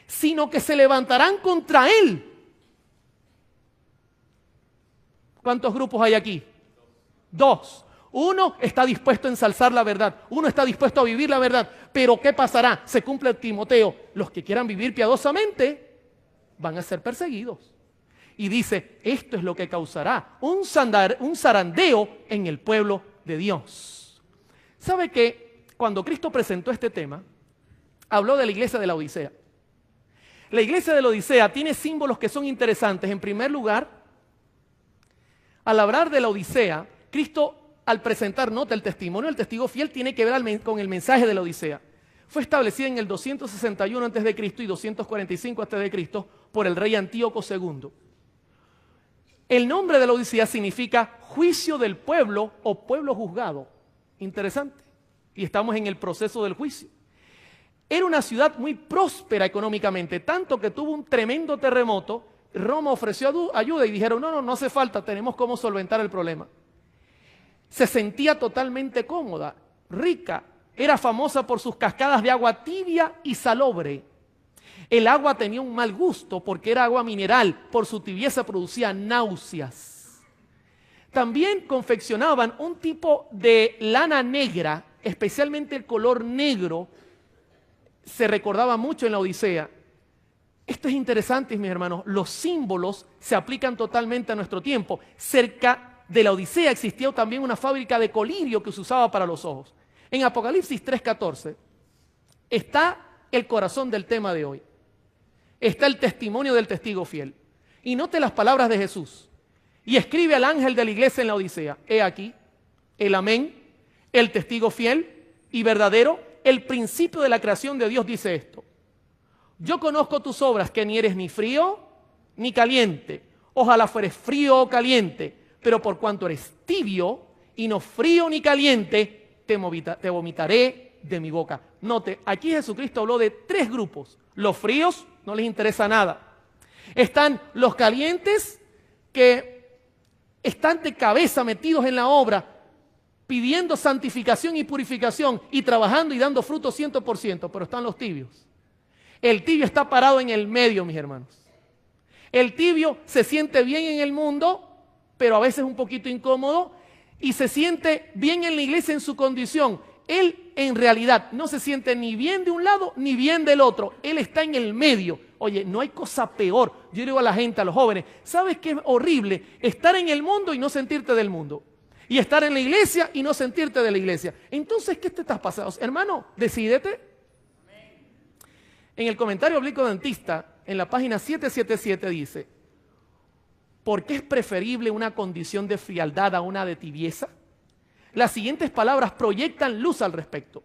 sino que se levantarán contra él. ¿Cuántos grupos hay aquí? 2. Uno está dispuesto a ensalzar la verdad, uno está dispuesto a vivir la verdad, pero ¿qué pasará? Se cumple el Timoteo, los que quieran vivir piadosamente van a ser perseguidos. Y dice, esto es lo que causará un zarandeo en el pueblo de Dios. ¿Sabe que cuando Cristo presentó este tema, habló de la iglesia de la Odisea? La iglesia de la Odisea tiene símbolos que son interesantes. En primer lugar, al hablar de la Odisea, Cristo, al presentar, nota, el testimonio del testigo fiel tiene que ver con el mensaje de la Odisea. Fue establecida en el 261 a.C. y 245 a.C. por el rey Antíoco II. El nombre de la Odisea significa juicio del pueblo o pueblo juzgado. Interesante. Y estamos en el proceso del juicio. Era una ciudad muy próspera económicamente, tanto que tuvo un tremendo terremoto. Roma ofreció ayuda y dijeron, no hace falta, tenemos cómo solventar el problema. Se sentía totalmente cómoda, rica, era famosa por sus cascadas de agua tibia y salobre. El agua tenía un mal gusto porque era agua mineral, por su tibieza producía náuseas. También confeccionaban un tipo de lana negra, especialmente el color negro, se recordaba mucho en la Odisea. Esto es interesante, mis hermanos, los símbolos se aplican totalmente a nuestro tiempo. Cerca de la Odisea existía también una fábrica de colirio que se usaba para los ojos. En Apocalipsis 3:14 está el corazón del tema de hoy. Está el testimonio del testigo fiel. Y note las palabras de Jesús. Y escribe al ángel de la iglesia en la Odisea. He aquí, el amén, el testigo fiel y verdadero, el principio de la creación de Dios dice esto. Yo conozco tus obras, que ni eres ni frío ni caliente. Ojalá fueres frío o caliente, pero por cuanto eres tibio y no frío ni caliente, te vomitaré de mi boca. Note, aquí Jesucristo habló de 3 grupos. Los fríos no les interesa nada. Están los calientes que están de cabeza metidos en la obra, pidiendo santificación y purificación y trabajando y dando fruto 100%, pero están los tibios. El tibio está parado en el medio, mis hermanos. El tibio se siente bien en el mundo, pero a veces un poquito incómodo, y se siente bien en la iglesia en su condición. Él en realidad no se siente ni bien de un lado ni bien del otro. Él está en el medio. Oye, no hay cosa peor. Yo digo a la gente, a los jóvenes, ¿sabes qué es horrible? Estar en el mundo y no sentirte del mundo. Y estar en la iglesia y no sentirte de la iglesia. Entonces, ¿qué te estás pasando? Hermano, decídete. En el comentario oblicuo dentista, en la página 777 dice, ¿por qué es preferible una condición de frialdad a una de tibieza? Las siguientes palabras proyectan luz al respecto.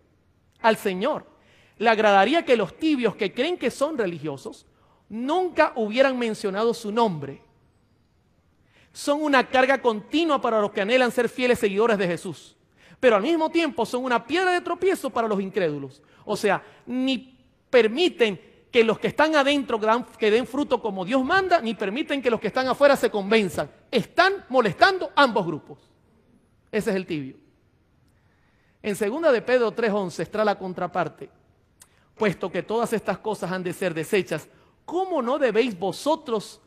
Al Señor le agradaría que los tibios que creen que son religiosos nunca hubieran mencionado su nombre. Son una carga continua para los que anhelan ser fieles seguidores de Jesús, pero al mismo tiempo son una piedra de tropiezo para los incrédulos. O sea, ni permiten que los que están adentro que den fruto como Dios manda, ni permiten que los que están afuera se convenzan. Están molestando ambos grupos. Ese es el tibio. En 2 de Pedro 3:11 está la contraparte. Puesto que todas estas cosas han de ser deshechas, ¿cómo no debéis vosotros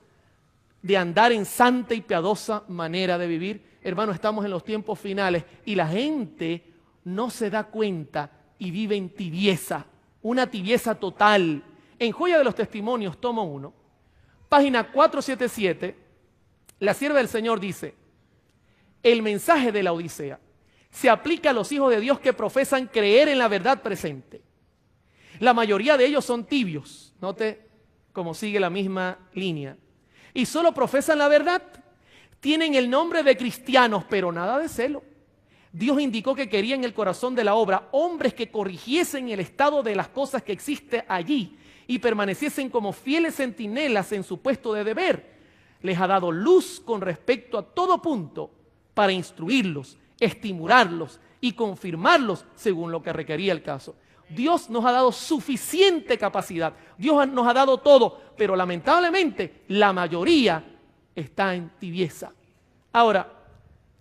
de andar en santa y piadosa manera de vivir? Hermano, estamos en los tiempos finales y la gente no se da cuenta y vive en tibieza, una tibieza total. En Joya de los Testimonios, tomo 1, página 477, la sierva del Señor dice, el mensaje de la Odisea se aplica a los hijos de Dios que profesan creer en la verdad presente. La mayoría de ellos son tibios, note cómo sigue la misma línea, y solo profesan la verdad, tienen el nombre de cristianos, pero nada de celo. Dios indicó que quería en el corazón de la obra hombres que corrigiesen el estado de las cosas que existe allí y permaneciesen como fieles centinelas en su puesto de deber. Les ha dado luz con respecto a todo punto para instruirlos, estimularlos y confirmarlos según lo que requería el caso. Dios nos ha dado suficiente capacidad, Dios nos ha dado todo, pero lamentablemente la mayoría está en tibieza. Ahora,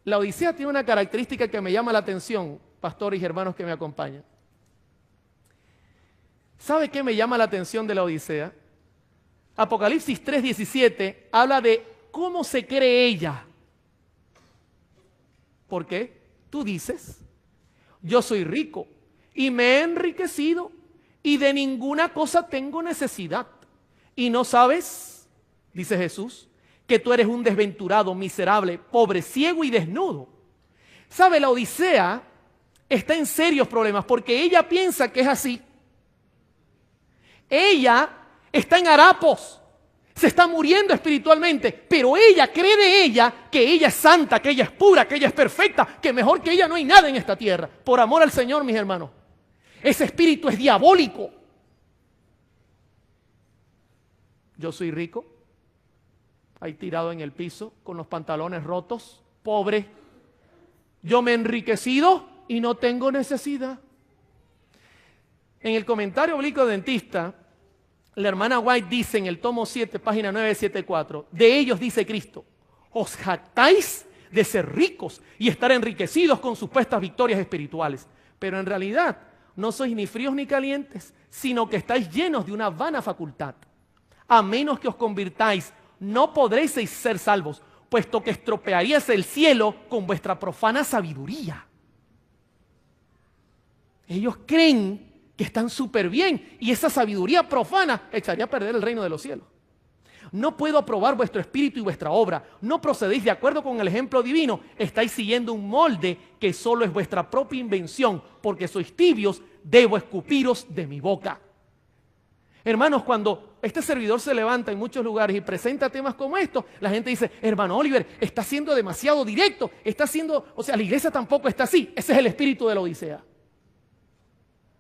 la Odisea tiene una característica que me llama la atención, pastores y hermanos que me acompañan. ¿Sabe qué me llama la atención de la Odisea? Apocalipsis 3:17 habla de cómo se cree ella. ¿Por qué? Tú dices, yo soy rico y me he enriquecido y de ninguna cosa tengo necesidad. Y no sabes, dice Jesús, que tú eres un desventurado, miserable, pobre, ciego y desnudo. ¿Sabe? La Odisea está en serios problemas porque ella piensa que es así. Ella está en harapos, se está muriendo espiritualmente, pero ella cree de ella que ella es santa, que ella es pura, que ella es perfecta, que mejor que ella no hay nada en esta tierra. Por amor al Señor, mis hermanos, ese espíritu es diabólico. Yo soy rico, ahí tirado en el piso, con los pantalones rotos, pobre. Yo me he enriquecido y no tengo necesidad. En el comentario oblicuo dentista, la hermana White dice en el tomo 7, página 974, de ellos dice Cristo, os jactáis de ser ricos y estar enriquecidos con supuestas victorias espirituales, pero en realidad no sois ni fríos ni calientes, sino que estáis llenos de una vana facultad. A menos que os convirtáis, no podréis ser salvos, puesto que estropearíais el cielo con vuestra profana sabiduría. Ellos creen que están súper bien y esa sabiduría profana echaría a perder el reino de los cielos. No puedo aprobar vuestro espíritu y vuestra obra. No procedéis de acuerdo con el ejemplo divino. Estáis siguiendo un molde que solo es vuestra propia invención. Porque sois tibios, debo escupiros de mi boca. Hermanos, cuando este servidor se levanta en muchos lugares y presenta temas como estos, la gente dice, hermano Oliver, está siendo demasiado directo. Está siendo, o sea, la iglesia tampoco está así. Ese es el espíritu de la Odisea.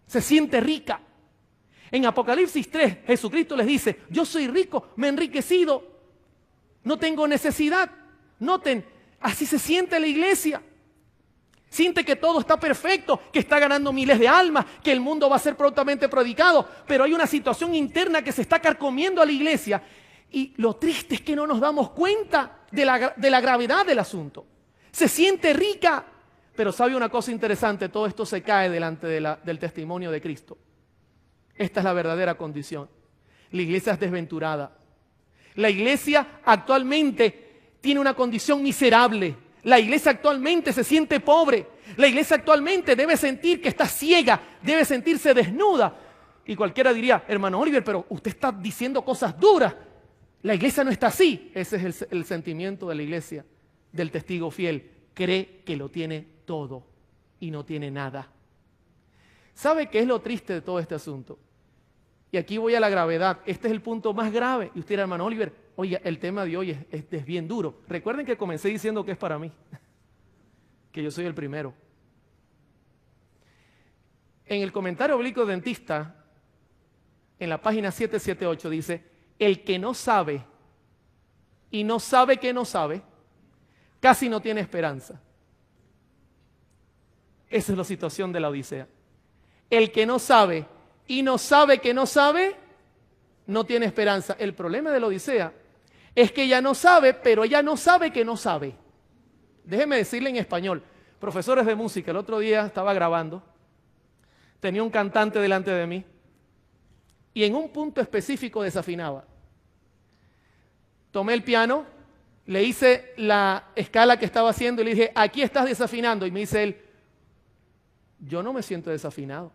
Se siente rica. En Apocalipsis 3, Jesucristo les dice, yo soy rico, me he enriquecido, no tengo necesidad. Noten, así se siente la iglesia. Siente que todo está perfecto, que está ganando miles de almas, que el mundo va a ser prontamente predicado, pero hay una situación interna que se está carcomiendo a la iglesia y lo triste es que no nos damos cuenta de la gravedad del asunto. Se siente rica. Pero sabe una cosa interesante, todo esto se cae delante del testimonio de Cristo. Esta es la verdadera condición. La iglesia es desventurada. La iglesia actualmente tiene una condición miserable. La iglesia actualmente se siente pobre. La iglesia actualmente debe sentir que está ciega, debe sentirse desnuda. Y cualquiera diría, hermano Oliver, pero usted está diciendo cosas duras. La iglesia no está así. Ese es el sentimiento de la iglesia, del testigo fiel. Cree que lo tiene todo y no tiene nada. ¿Sabe qué es lo triste de todo este asunto? Y aquí voy a la gravedad. Este es el punto más grave. Y usted dirá, hermano Oliver, oye, el tema de hoy es bien duro. Recuerden que comencé diciendo que es para mí, que yo soy el primero. En el comentario bíblico dentista, en la página 778 dice, el que no sabe y no sabe que no sabe, casi no tiene esperanza. Esa es la situación de la Odisea. El que no sabe y no sabe que no sabe, no tiene esperanza. El problema de la Odisea es que ella no sabe, pero ella no sabe que no sabe. Déjeme decirle en español. Profesores de música, el otro día estaba grabando, tenía un cantante delante de mí y en un punto específico desafinaba. Tomé el piano, le hice la escala que estaba haciendo y le dije, aquí estás desafinando. Y me dice él, yo no me siento desafinado.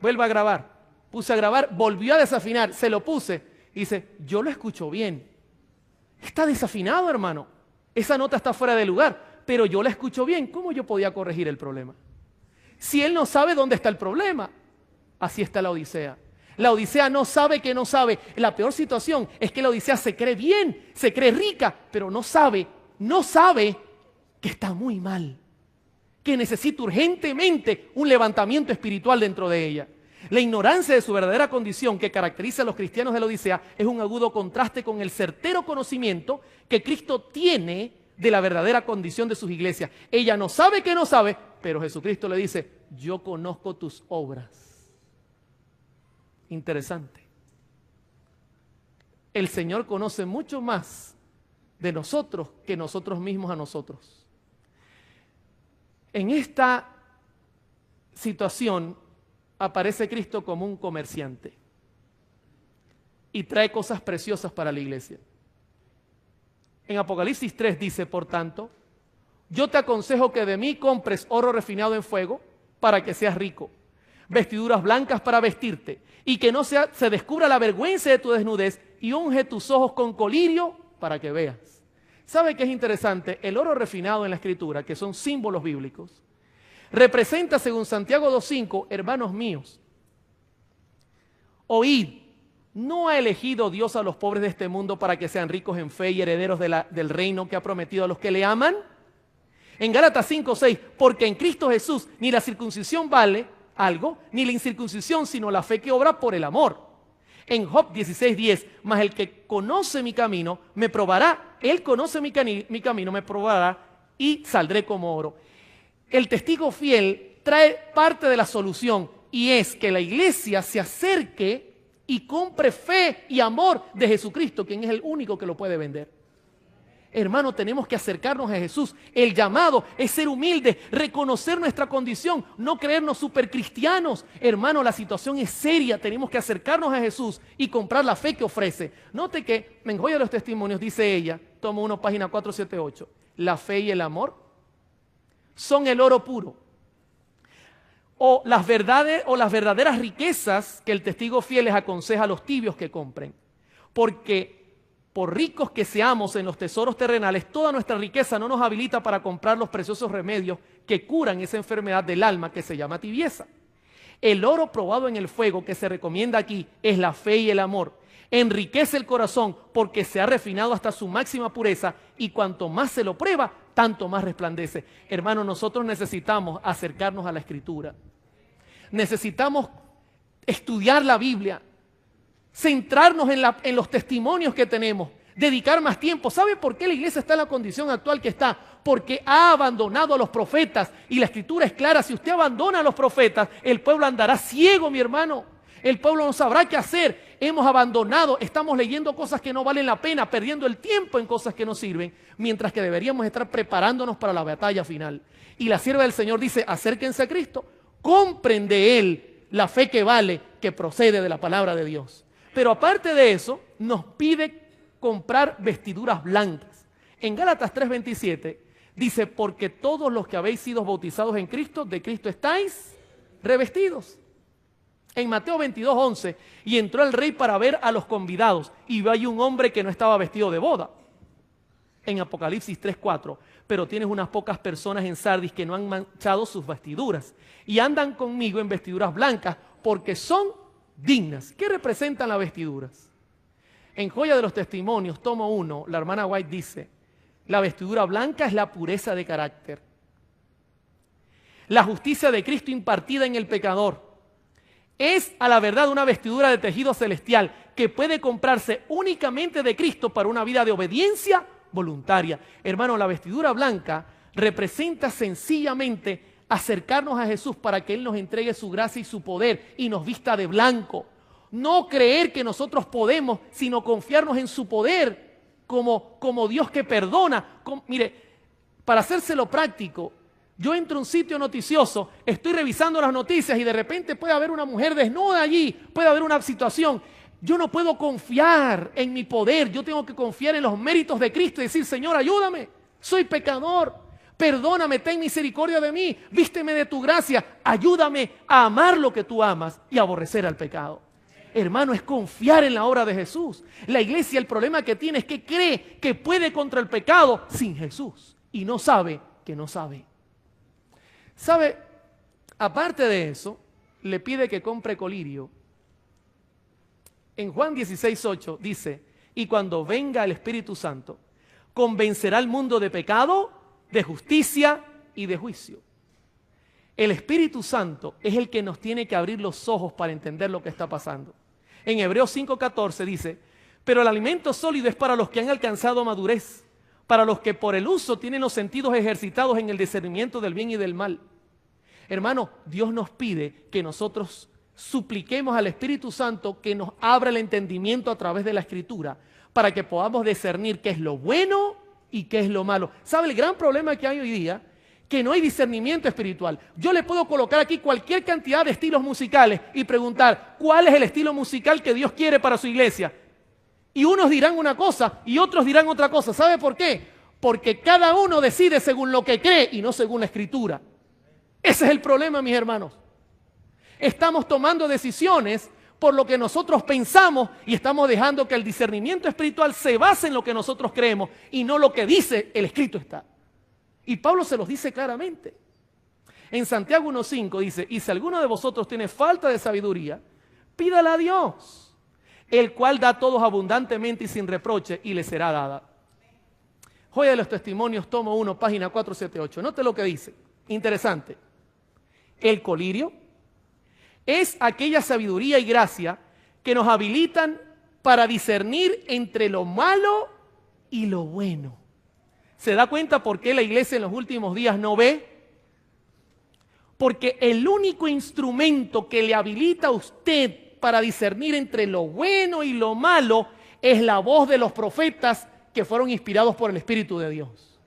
Vuelvo a grabar. Puse a grabar, volvió a desafinar, se lo puse. Y dice, yo lo escucho bien. Está desafinado, hermano. Esa nota está fuera de lugar, pero yo la escucho bien. ¿Cómo yo podía corregir el problema? Si él no sabe dónde está el problema, así está la Odisea. La Odisea no sabe que no sabe. La peor situación es que la Odisea se cree bien, se cree rica, pero no sabe que está muy mal, que necesita urgentemente un levantamiento espiritual dentro de ella. La ignorancia de su verdadera condición que caracteriza a los cristianos de la Odisea es un agudo contraste con el certero conocimiento que Cristo tiene de la verdadera condición de sus iglesias. Ella no sabe que no sabe, pero Jesucristo le dice, yo conozco tus obras. Interesante. El Señor conoce mucho más de nosotros que nosotros mismos a nosotros. En esta situación aparece Cristo como un comerciante y trae cosas preciosas para la iglesia. En Apocalipsis 3 dice, por tanto, yo te aconsejo que de mí compres oro refinado en fuego para que seas rico, vestiduras blancas para vestirte y que no se descubra la vergüenza de tu desnudez y unge tus ojos con colirio para que veas. ¿Sabe qué es interesante? El oro refinado en la Escritura, que son símbolos bíblicos, representa, según Santiago 2.5, hermanos míos, oíd, ¿no ha elegido Dios a los pobres de este mundo para que sean ricos en fe y herederos del reino que ha prometido a los que le aman? En Gálatas 5.6, porque en Cristo Jesús ni la circuncisión vale algo, ni la incircuncisión, sino la fe que obra por el amor. En Job 16.10, mas el que conoce mi camino me probará, él conoce mi camino, me probará y saldré como oro. El testigo fiel trae parte de la solución y es que la iglesia se acerque y compre fe y amor de Jesucristo, quien es el único que lo puede vender. Hermano, tenemos que acercarnos a Jesús. El llamado es ser humildes, reconocer nuestra condición, no creernos supercristianos. Hermano, la situación es seria. Tenemos que acercarnos a Jesús y comprar la fe que ofrece. Note que en Joya de los Testimonios dice ella, tomo 1, página 478, la fe y el amor son el oro puro. O las verdaderas riquezas que el testigo fiel les aconseja a los tibios que compren. Porque por ricos que seamos en los tesoros terrenales, toda nuestra riqueza no nos habilita para comprar los preciosos remedios que curan esa enfermedad del alma que se llama tibieza. El oro probado en el fuego que se recomienda aquí es la fe y el amor. Enriquece el corazón porque se ha refinado hasta su máxima pureza y cuanto más se lo prueba, tanto más resplandece. Hermano, nosotros necesitamos acercarnos a la Escritura. Necesitamos estudiar la Biblia, centrarnos en los testimonios que tenemos, dedicar más tiempo. ¿Sabe por qué la iglesia está en la condición actual que está? Porque ha abandonado a los profetas y la Escritura es clara. Si usted abandona a los profetas, el pueblo andará ciego, mi hermano. El pueblo no sabrá qué hacer. Hemos abandonado, estamos leyendo cosas que no valen la pena, perdiendo el tiempo en cosas que no sirven, mientras que deberíamos estar preparándonos para la batalla final. Y la sierva del Señor dice, acérquense a Cristo, compren de Él la fe que vale, que procede de la palabra de Dios. Pero aparte de eso, nos pide comprar vestiduras blancas. En Gálatas 3:27 dice, porque todos los que habéis sido bautizados en Cristo, de Cristo estáis revestidos. En Mateo 22:11, y entró el rey para ver a los convidados, y vio allí un hombre que no estaba vestido de boda. En Apocalipsis 3:4, pero tienes unas pocas personas en Sardis que no han manchado sus vestiduras, y andan conmigo en vestiduras blancas, porque son dignas. ¿Qué representan las vestiduras? En Joya de los Testimonios, tomo 1, la hermana White dice, la vestidura blanca es la pureza de carácter. La justicia de Cristo impartida en el pecador. Es a la verdad una vestidura de tejido celestial que puede comprarse únicamente de Cristo para una vida de obediencia voluntaria. Hermano, la vestidura blanca representa sencillamente acercarnos a Jesús para que Él nos entregue su gracia y su poder y nos vista de blanco. No creer que nosotros podemos, sino confiarnos en su poder como Dios que perdona. Mire, para hacérselo práctico, yo entro a un sitio noticioso, estoy revisando las noticias y de repente puede haber una mujer desnuda allí, puede haber una situación. Yo no puedo confiar en mi poder, yo tengo que confiar en los méritos de Cristo y decir, Señor, ayúdame, soy pecador, perdóname, ten misericordia de mí, vísteme de tu gracia, ayúdame a amar lo que tú amas y aborrecer al pecado. Hermano, es confiar en la obra de Jesús. La iglesia, el problema que tiene es que cree que puede contra el pecado sin Jesús y no sabe que no sabe. ¿Sabe? Aparte de eso, le pide que compre colirio. En Juan 16:8 dice, y cuando venga el Espíritu Santo, convencerá al mundo de pecado, de justicia y de juicio. El Espíritu Santo es el que nos tiene que abrir los ojos para entender lo que está pasando. En Hebreos 5:14 dice, pero el alimento sólido es para los que han alcanzado madurez, para los que por el uso tienen los sentidos ejercitados en el discernimiento del bien y del mal. Hermano, Dios nos pide que nosotros supliquemos al Espíritu Santo que nos abra el entendimiento a través de la Escritura para que podamos discernir qué es lo bueno y qué es lo malo. ¿Sabe el gran problema que hay hoy día? Que no hay discernimiento espiritual. Yo le puedo colocar aquí cualquier cantidad de estilos musicales y preguntar cuál es el estilo musical que Dios quiere para su iglesia. Y unos dirán una cosa y otros dirán otra cosa. ¿Sabe por qué? Porque cada uno decide según lo que cree y no según la Escritura. Ese es el problema, mis hermanos. Estamos tomando decisiones por lo que nosotros pensamos y estamos dejando que el discernimiento espiritual se base en lo que nosotros creemos y no lo que dice el escrito está. Y Pablo se los dice claramente. En Santiago 1:5 dice, y si alguno de vosotros tiene falta de sabiduría, pídala a Dios, el cual da a todos abundantemente y sin reproche, y le será dada. Joya de los Testimonios, tomo 1, página 478. Note lo que dice. Interesante. El colirio es aquella sabiduría y gracia que nos habilitan para discernir entre lo malo y lo bueno. ¿Se da cuenta por qué la iglesia en los últimos días no ve? Porque el único instrumento que le habilita a usted para discernir entre lo bueno y lo malo es la voz de los profetas que fueron inspirados por el Espíritu de Dios.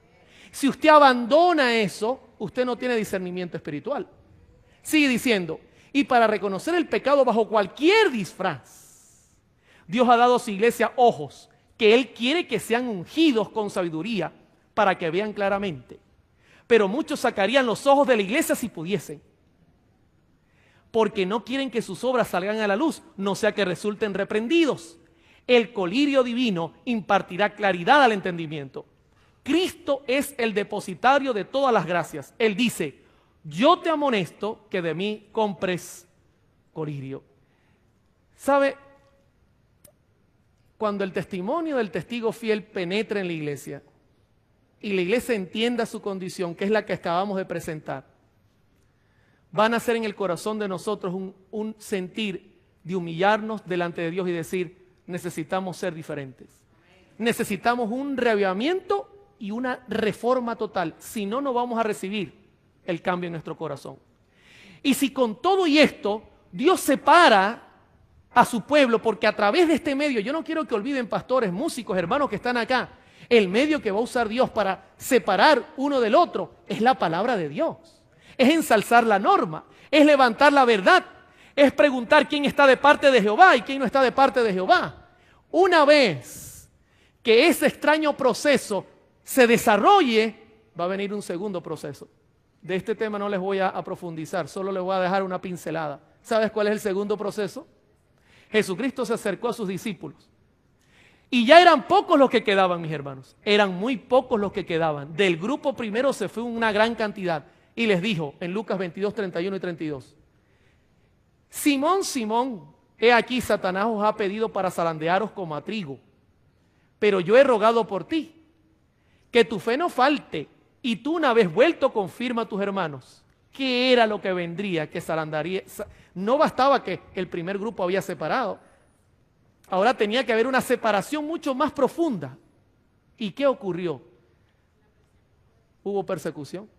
Si usted abandona eso, usted no tiene discernimiento espiritual. Sigue diciendo, y para reconocer el pecado bajo cualquier disfraz, Dios ha dado a su iglesia ojos que Él quiere que sean ungidos con sabiduría para que vean claramente. Pero muchos sacarían los ojos de la iglesia si pudiesen, porque no quieren que sus obras salgan a la luz, no sea que resulten reprendidos. El colirio divino impartirá claridad al entendimiento. Cristo es el depositario de todas las gracias. Él dice, yo te amonesto que de mí compres colirio. ¿Sabe? Cuando el testimonio del testigo fiel penetre en la iglesia y la iglesia entienda su condición, que es la que acabamos de presentar, van a hacer en el corazón de nosotros un sentir de humillarnos delante de Dios y decir, necesitamos ser diferentes. Necesitamos un reavivamiento y una reforma total. Si no, no vamos a recibir el cambio en nuestro corazón. Y si con todo y esto Dios separa a su pueblo, porque a través de este medio, yo no quiero que olviden pastores, músicos, hermanos que están acá, el medio que va a usar Dios para separar uno del otro es la palabra de Dios, es ensalzar la norma, es levantar la verdad. es preguntar quién está de parte de Jehová y quién no está de parte de Jehová. Una vez que ese extraño proceso se desarrolle, va a venir un segundo proceso. De este tema no les voy a profundizar, solo les voy a dejar una pincelada. ¿Sabes cuál es el segundo proceso? Jesucristo se acercó a sus discípulos. Y ya eran pocos los que quedaban, mis hermanos. Eran muy pocos los que quedaban. Del grupo primero se fue una gran cantidad. Y les dijo en Lucas 22, 31 y 32. Simón, Simón, he aquí Satanás os ha pedido para zarandearos como a trigo. Pero yo he rogado por ti, que tu fe no falte. Y tú una vez vuelto confirma a tus hermanos. ¿Qué era lo que vendría? Que zarandearía. No bastaba que el primer grupo había separado. Ahora tenía que haber una separación mucho más profunda. ¿Y qué ocurrió? Hubo persecución.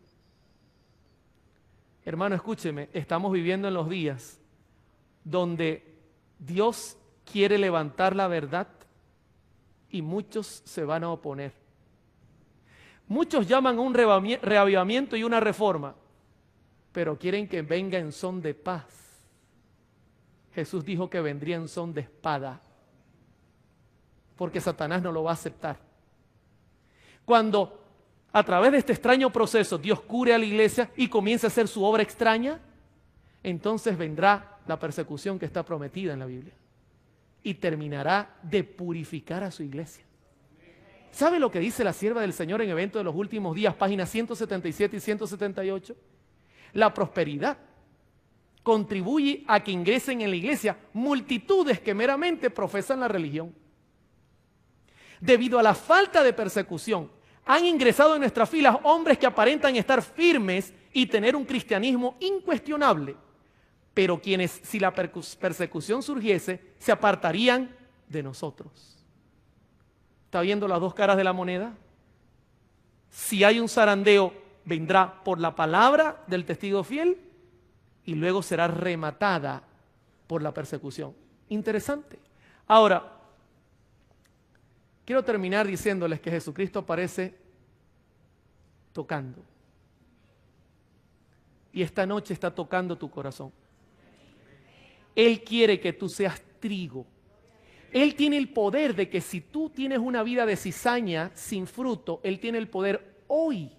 Hermano, escúcheme, estamos viviendo en los días donde Dios quiere levantar la verdad y muchos se van a oponer. Muchos llaman a un reavivamiento y una reforma, pero quieren que venga en son de paz. Jesús dijo que vendría en son de espada, porque Satanás no lo va a aceptar. Cuando a través de este extraño proceso Dios cure a la iglesia y comience a hacer su obra extraña, entonces vendrá la persecución que está prometida en la Biblia y terminará de purificar a su iglesia. ¿Sabe lo que dice la sierva del Señor en Evento de los Últimos Días, páginas 177 y 178? La prosperidad contribuye a que ingresen en la iglesia multitudes que meramente profesan la religión. Debido a la falta de persecución, han ingresado en nuestras filas hombres que aparentan estar firmes y tener un cristianismo incuestionable, pero quienes, si la persecución surgiese, se apartarían de nosotros. ¿Está viendo las dos caras de la moneda? Si hay un zarandeo, vendrá por la palabra del testigo fiel y luego será rematada por la persecución. Interesante. Ahora, quiero terminar diciéndoles que Jesucristo aparece tocando. Y esta noche está tocando tu corazón. Él quiere que tú seas trigo. Él tiene el poder de que si tú tienes una vida de cizaña sin fruto, Él tiene el poder hoy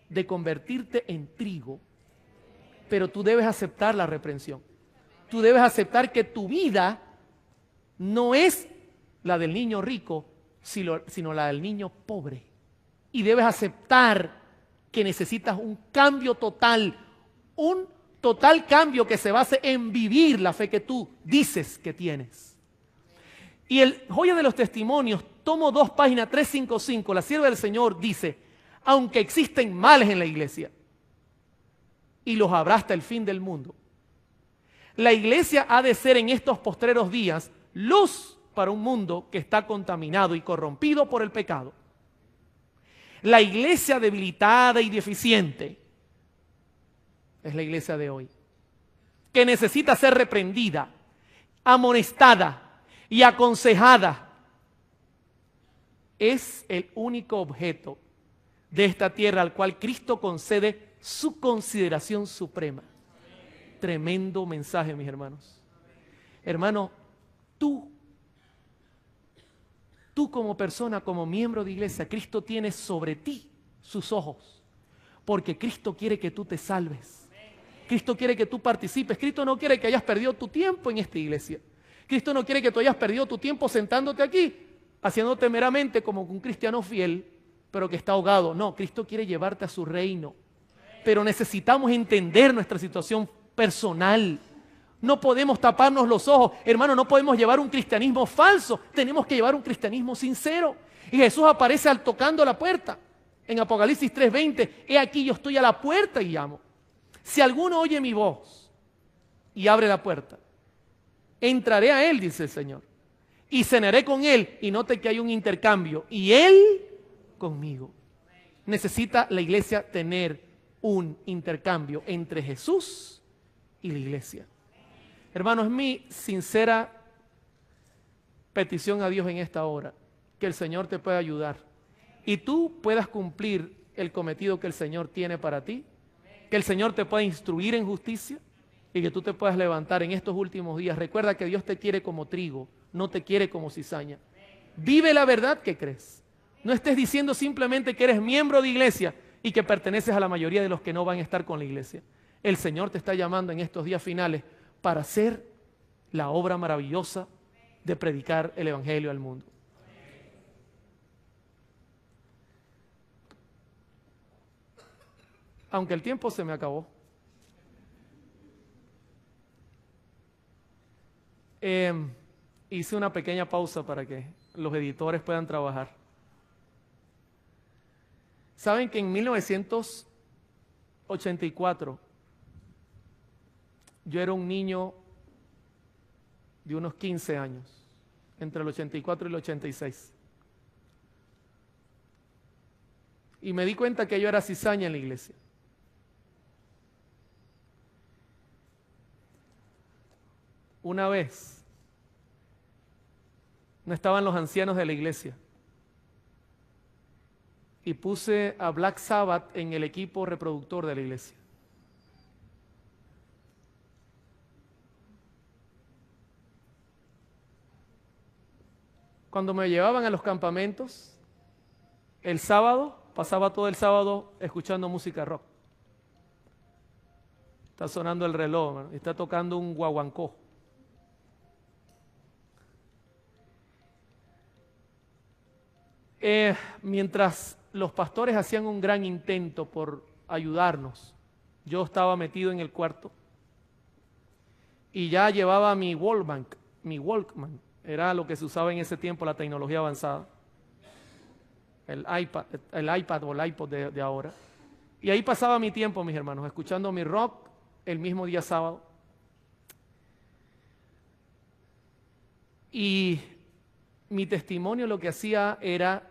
de convertirte en trigo. Pero tú debes aceptar la reprensión. Tú debes aceptar que tu vida no es la del niño rico, sino la del niño pobre. Y debes aceptar que necesitas un cambio total, un total cambio que se base en vivir la fe que tú dices que tienes. Y el Joya de los Testimonios, tomo 2, página 355, la sierva del Señor dice, aunque existen males en la iglesia, y los habrá hasta el fin del mundo, la iglesia ha de ser en estos postreros días luz para un mundo que está contaminado y corrompido por el pecado. La iglesia debilitada y deficiente es la iglesia de hoy, que necesita ser reprendida, amonestada y aconsejada. Es el único objeto de esta tierra al cual Cristo concede su consideración suprema. Tremendo mensaje, mis hermanos. Hermano, tú como persona, como miembro de iglesia, Cristo tiene sobre ti sus ojos, porque Cristo quiere que tú te salves. Cristo quiere que tú participes. Cristo no quiere que hayas perdido tu tiempo en esta iglesia. Cristo no quiere que tú hayas perdido tu tiempo sentándote aquí, haciéndote meramente como un cristiano fiel, pero que está ahogado. No, Cristo quiere llevarte a su reino. Pero necesitamos entender nuestra situación personal. No podemos taparnos los ojos. Hermano, no podemos llevar un cristianismo falso. Tenemos que llevar un cristianismo sincero. Y Jesús aparece al tocando la puerta. En Apocalipsis 3:20, he aquí yo estoy a la puerta y llamo. Si alguno oye mi voz y abre la puerta, entraré a él, dice el Señor, y cenaré con él. Y note que hay un intercambio. Y él conmigo. Necesita la iglesia tener un intercambio entre Jesús y la iglesia. Hermanos, es mi sincera petición a Dios en esta hora, que el Señor te pueda ayudar y tú puedas cumplir el cometido que el Señor tiene para ti, que el Señor te pueda instruir en justicia, y que tú te puedas levantar en estos últimos días. Recuerda que Dios te quiere como trigo, no te quiere como cizaña. Vive la verdad que crees. No estés diciendo simplemente que eres miembro de iglesia y que perteneces a la mayoría de los que no van a estar con la iglesia. El Señor te está llamando en estos días finales para hacer la obra maravillosa de predicar el evangelio al mundo. Aunque el tiempo se me acabó. Hice una pequeña pausa para que los editores puedan trabajar. Saben que en 1984 yo era un niño de unos 15 años, entre el 84 y el 86. Y me di cuenta que yo era cizaña en la iglesia. Una vez, no estaban los ancianos de la iglesia, y puse a Black Sabbath en el equipo reproductor de la iglesia. Cuando me llevaban a los campamentos, el sábado, pasaba todo el sábado escuchando música rock. Está sonando el reloj, man, está tocando un guaguancó. Mientras los pastores hacían un gran intento por ayudarnos, yo estaba metido en el cuarto y ya llevaba mi Walkman, era lo que se usaba en ese tiempo, la tecnología avanzada, el iPad o el iPod de ahora. Y ahí pasaba mi tiempo, mis hermanos, escuchando mi rock el mismo día sábado. Y mi testimonio lo que hacía era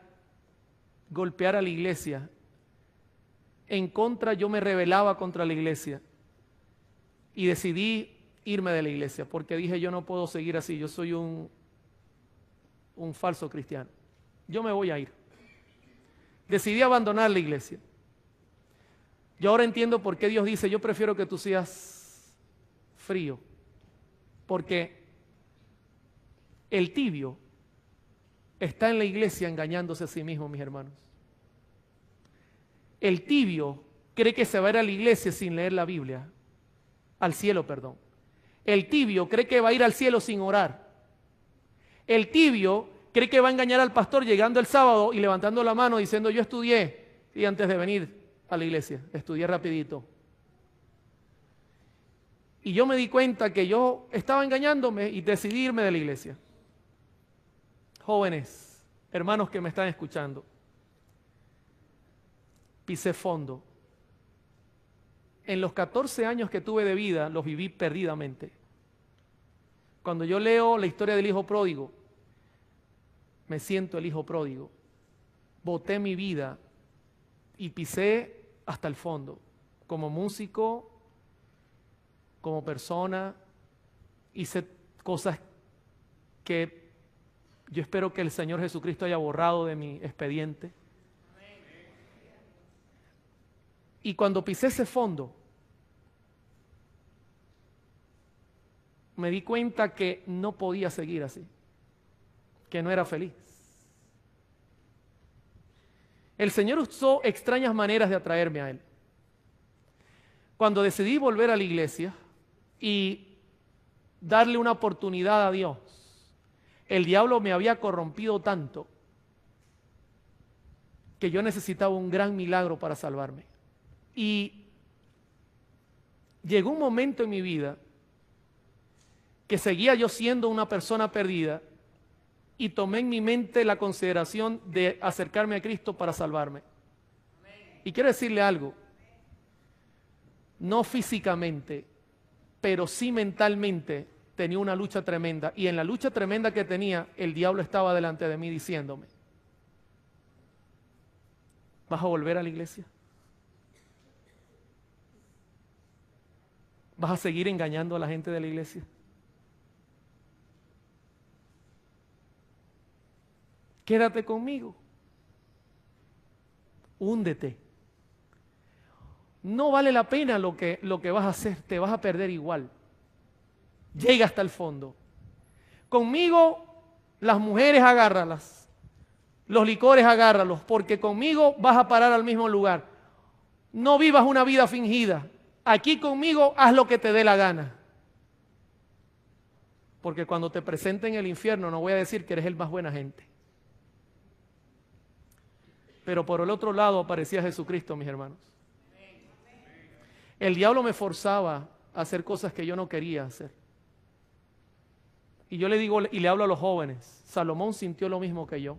golpear a la iglesia. En contra, yo me rebelaba contra la iglesia y decidí irme de la iglesia porque dije, yo no puedo seguir así, yo soy un falso cristiano, yo me voy a ir. Decidí abandonar la iglesia. Yo ahora entiendo por qué Dios dice, yo prefiero que tú seas frío, porque el tibio está en la iglesia engañándose a sí mismo, mis hermanos. El tibio cree que se va a ir a la iglesia sin leer la Biblia, al cielo, perdón. El tibio cree que va a ir al cielo sin orar. El tibio cree que va a engañar al pastor llegando el sábado y levantando la mano diciendo, yo estudié, y antes de venir a la iglesia, estudié rapidito. Y yo me di cuenta que yo estaba engañándome y decidí irme de la iglesia. Jóvenes, hermanos que me están escuchando, pisé fondo. En los 14 años que tuve de vida, los viví perdidamente. Cuando yo leo la historia del hijo pródigo, me siento el hijo pródigo. Boté mi vida y pisé hasta el fondo, como músico, como persona, hice cosas que yo espero que el Señor Jesucristo haya borrado de mi expediente. Y cuando pisé ese fondo, me di cuenta que no podía seguir así, que no era feliz. El Señor usó extrañas maneras de atraerme a Él. Cuando decidí volver a la iglesia y darle una oportunidad a Dios, el diablo me había corrompido tanto que yo necesitaba un gran milagro para salvarme. Y llegó un momento en mi vida que seguía yo siendo una persona perdida y tomé en mi mente la consideración de acercarme a Cristo para salvarme. Y quiero decirle algo, no físicamente, pero sí mentalmente tenía una lucha tremenda. Y en la lucha tremenda que tenía, el diablo estaba delante de mí diciéndome, ¿vas a volver a la iglesia? ¿Vas a seguir engañando a la gente de la iglesia? Quédate conmigo. Húndete. no vale la pena lo que vas a hacer, te vas a perder igual. Llega hasta el fondo. Conmigo, las mujeres agárralas, los licores agárralos, porque conmigo vas a parar al mismo lugar. No vivas una vida fingida. Aquí conmigo haz lo que te dé la gana. Porque cuando te presente en el infierno no voy a decir que eres el más buena gente. Pero por el otro lado aparecía Jesucristo, mis hermanos. El diablo me forzaba a hacer cosas que yo no quería hacer. Y yo le digo y le hablo a los jóvenes, Salomón sintió lo mismo que yo.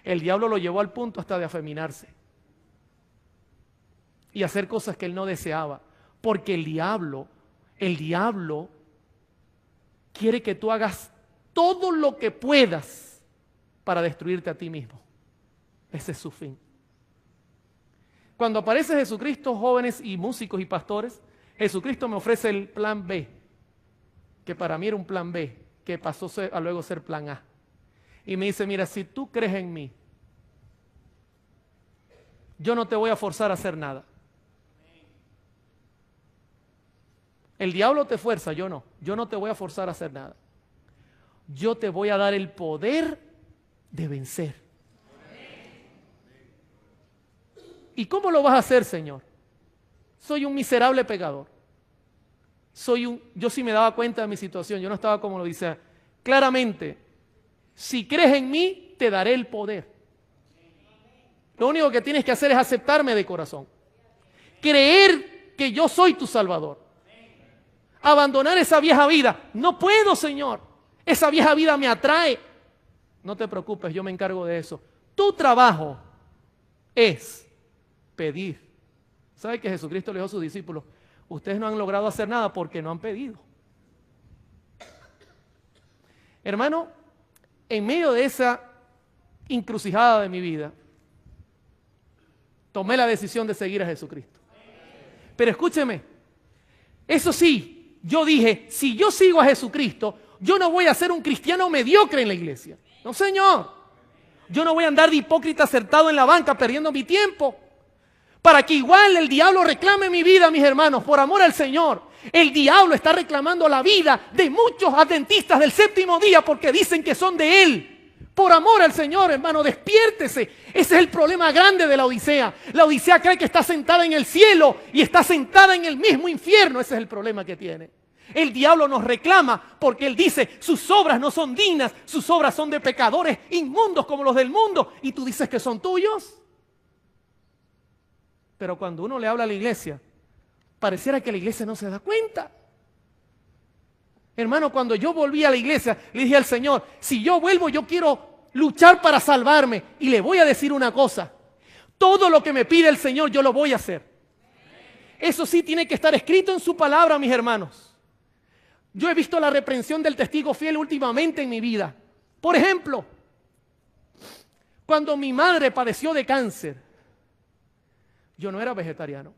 El diablo lo llevó al punto hasta de afeminarse y hacer cosas que él no deseaba. Porque el diablo quiere que tú hagas todo lo que puedas para destruirte a ti mismo. Ese es su fin. Cuando aparece Jesucristo, jóvenes y músicos y pastores, Jesucristo me ofrece el plan B, que para mí era un plan B, que pasó a luego ser plan A. Y me dice, mira, si tú crees en mí, yo no te voy a forzar a hacer nada. El diablo te fuerza, yo no. Yo no te voy a forzar a hacer nada. Yo te voy a dar el poder de vencer. ¿Y cómo lo vas a hacer, Señor? Soy un miserable pecador. Yo sí me daba cuenta de mi situación, yo no estaba como lo dice. Claramente, si crees en mí, te daré el poder. Lo único que tienes que hacer es aceptarme de corazón. Creer que yo soy tu Salvador. Abandonar esa vieja vida. No puedo, Señor. Esa vieja vida me atrae. No te preocupes, yo me encargo de eso. Tu trabajo es pedir. ¿Sabe que Jesucristo le dijo a sus discípulos? Ustedes no han logrado hacer nada porque no han pedido. Hermano, en medio de esa encrucijada de mi vida, tomé la decisión de seguir a Jesucristo. Pero escúcheme, eso sí, yo dije, si yo sigo a Jesucristo, yo no voy a ser un cristiano mediocre en la iglesia. No, Señor. Yo no voy a andar de hipócrita sentado en la banca perdiendo mi tiempo. Para que igual el diablo reclame mi vida, mis hermanos, por amor al Señor. El diablo está reclamando la vida de muchos adventistas del séptimo día porque dicen que son de Él. Por amor al Señor, hermano, despiértese. Ese es el problema grande de la Odisea. La Odisea cree que está sentada en el cielo y está sentada en el mismo infierno. Ese es el problema que tiene. El diablo nos reclama porque él dice, sus obras no son dignas, sus obras son de pecadores inmundos como los del mundo. Y tú dices que son tuyos. Pero cuando uno le habla a la iglesia, pareciera que la iglesia no se da cuenta. Hermano, cuando yo volví a la iglesia, le dije al Señor, si yo vuelvo, yo quiero luchar para salvarme. Y le voy a decir una cosa, todo lo que me pide el Señor, yo lo voy a hacer. Eso sí tiene que estar escrito en su palabra, mis hermanos. Yo he visto la reprensión del testigo fiel últimamente en mi vida. Por ejemplo, cuando mi madre padeció de cáncer, yo no era vegetariano.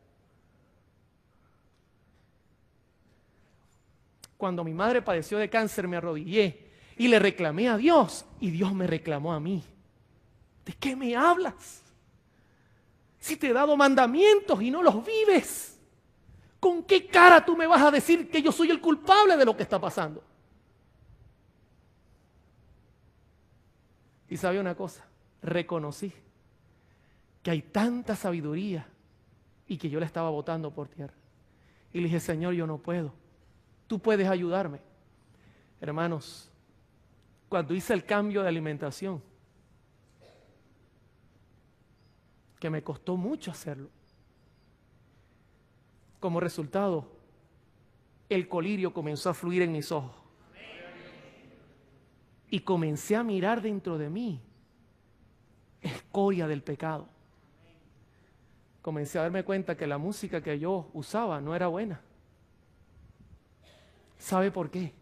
Cuando mi madre padeció de cáncer, me arrodillé y le reclamé a Dios y Dios me reclamó a mí. ¿De qué me hablas? Si te he dado mandamientos y no los vives, ¿con qué cara tú me vas a decir que yo soy el culpable de lo que está pasando? Y sabe una cosa, reconocí que hay tanta sabiduría y que yo la estaba botando por tierra. Y le dije, Señor, yo no puedo. Tú puedes ayudarme. Hermanos, cuando hice el cambio de alimentación, que me costó mucho hacerlo, como resultado, el colirio comenzó a fluir en mis ojos. Y comencé a mirar dentro de mí escoria del pecado. Comencé a darme cuenta que la música que yo usaba no era buena. ¿Sabe por qué?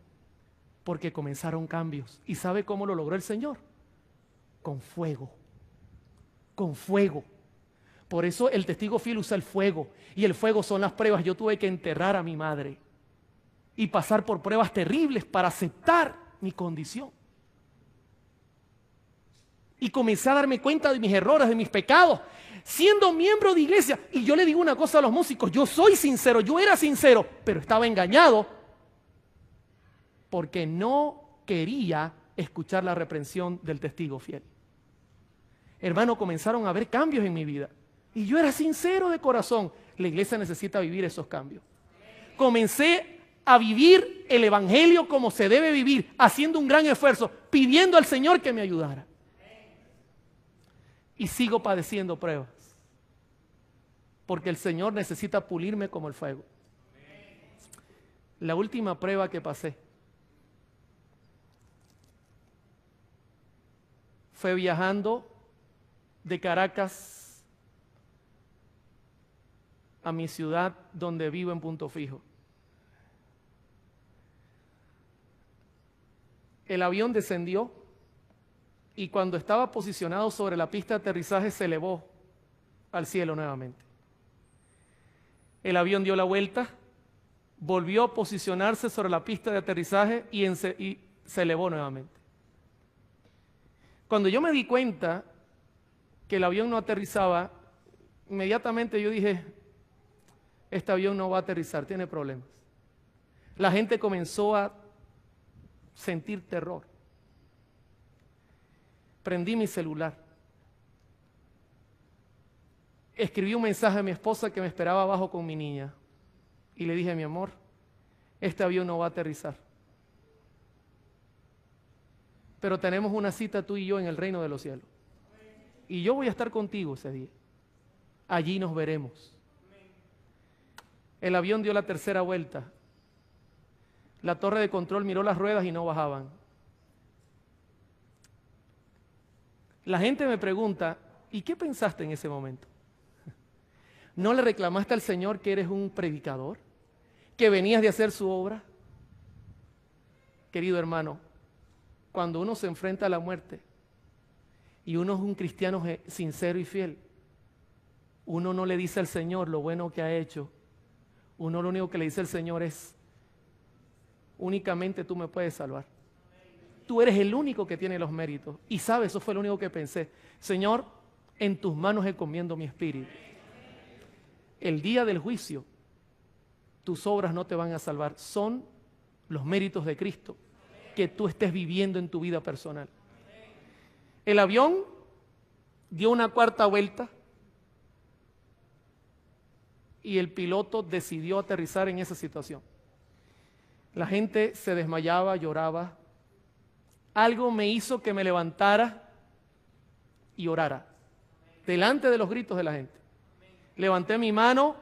Porque comenzaron cambios. ¿Y sabe cómo lo logró el Señor? Con fuego. Con fuego. Por eso el testigo fiel usa el fuego. Y el fuego son las pruebas. Yo tuve que enterrar a mi madre y pasar por pruebas terribles para aceptar mi condición. Y comencé a darme cuenta de mis errores, de mis pecados, siendo miembro de iglesia. Y yo le digo una cosa a los músicos, yo soy sincero, yo era sincero, pero estaba engañado porque no quería escuchar la reprensión del testigo fiel. Hermano, comenzaron a haber cambios en mi vida. Y yo era sincero de corazón. La iglesia necesita vivir esos cambios. Comencé a vivir el evangelio como se debe vivir, haciendo un gran esfuerzo, pidiendo al Señor que me ayudara. Y sigo padeciendo pruebas. Porque el Señor necesita pulirme como el fuego. La última prueba que pasé fue viajando de Caracas a mi ciudad donde vivo en Punto Fijo. El avión descendió y cuando estaba posicionado sobre la pista de aterrizaje se elevó al cielo nuevamente. El avión dio la vuelta, volvió a posicionarse sobre la pista de aterrizaje y se elevó nuevamente. Cuando yo me di cuenta que el avión no aterrizaba, inmediatamente yo dije, este avión no va a aterrizar, tiene problemas. La gente comenzó a sentir terror. Prendí mi celular. Escribí un mensaje a mi esposa que me esperaba abajo con mi niña. Y le dije, mi amor, este avión no va a aterrizar. Pero tenemos una cita tú y yo en el reino de los cielos. Y yo voy a estar contigo ese día. Allí nos veremos. El avión dio la tercera vuelta. La torre de control miró las ruedas y no bajaban. La gente me pregunta, ¿y qué pensaste en ese momento? ¿No le reclamaste al Señor que eres un predicador? ¿Que venías de hacer su obra? Querido hermano, cuando uno se enfrenta a la muerte y uno es un cristiano sincero y fiel, uno no le dice al Señor lo bueno que ha hecho. Uno lo único que le dice al Señor es, únicamente tú me puedes salvar. Tú eres el único que tiene los méritos. Y sabes, eso fue lo único que pensé. Señor, en tus manos encomiendo mi espíritu. El día del juicio, tus obras no te van a salvar. Son los méritos de Cristo que tú estés viviendo en tu vida personal. El avión dio una cuarta vuelta y el piloto decidió aterrizar en esa situación. La gente se desmayaba, lloraba. Algo me hizo que me levantara y orara, delante de los gritos de la gente. Levanté mi mano,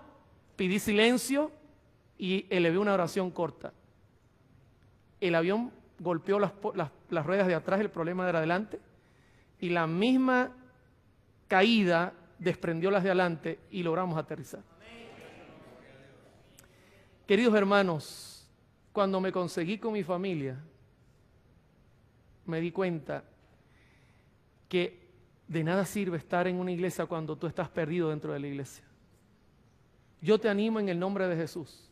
pedí silencio y elevé una oración corta. El avión golpeó las ruedas de atrás, el problema era adelante, y la misma caída desprendió las de adelante y logramos aterrizar. Queridos hermanos, cuando me conseguí con mi familia, me di cuenta que de nada sirve estar en una iglesia cuando tú estás perdido dentro de la iglesia. Yo te animo en el nombre de Jesús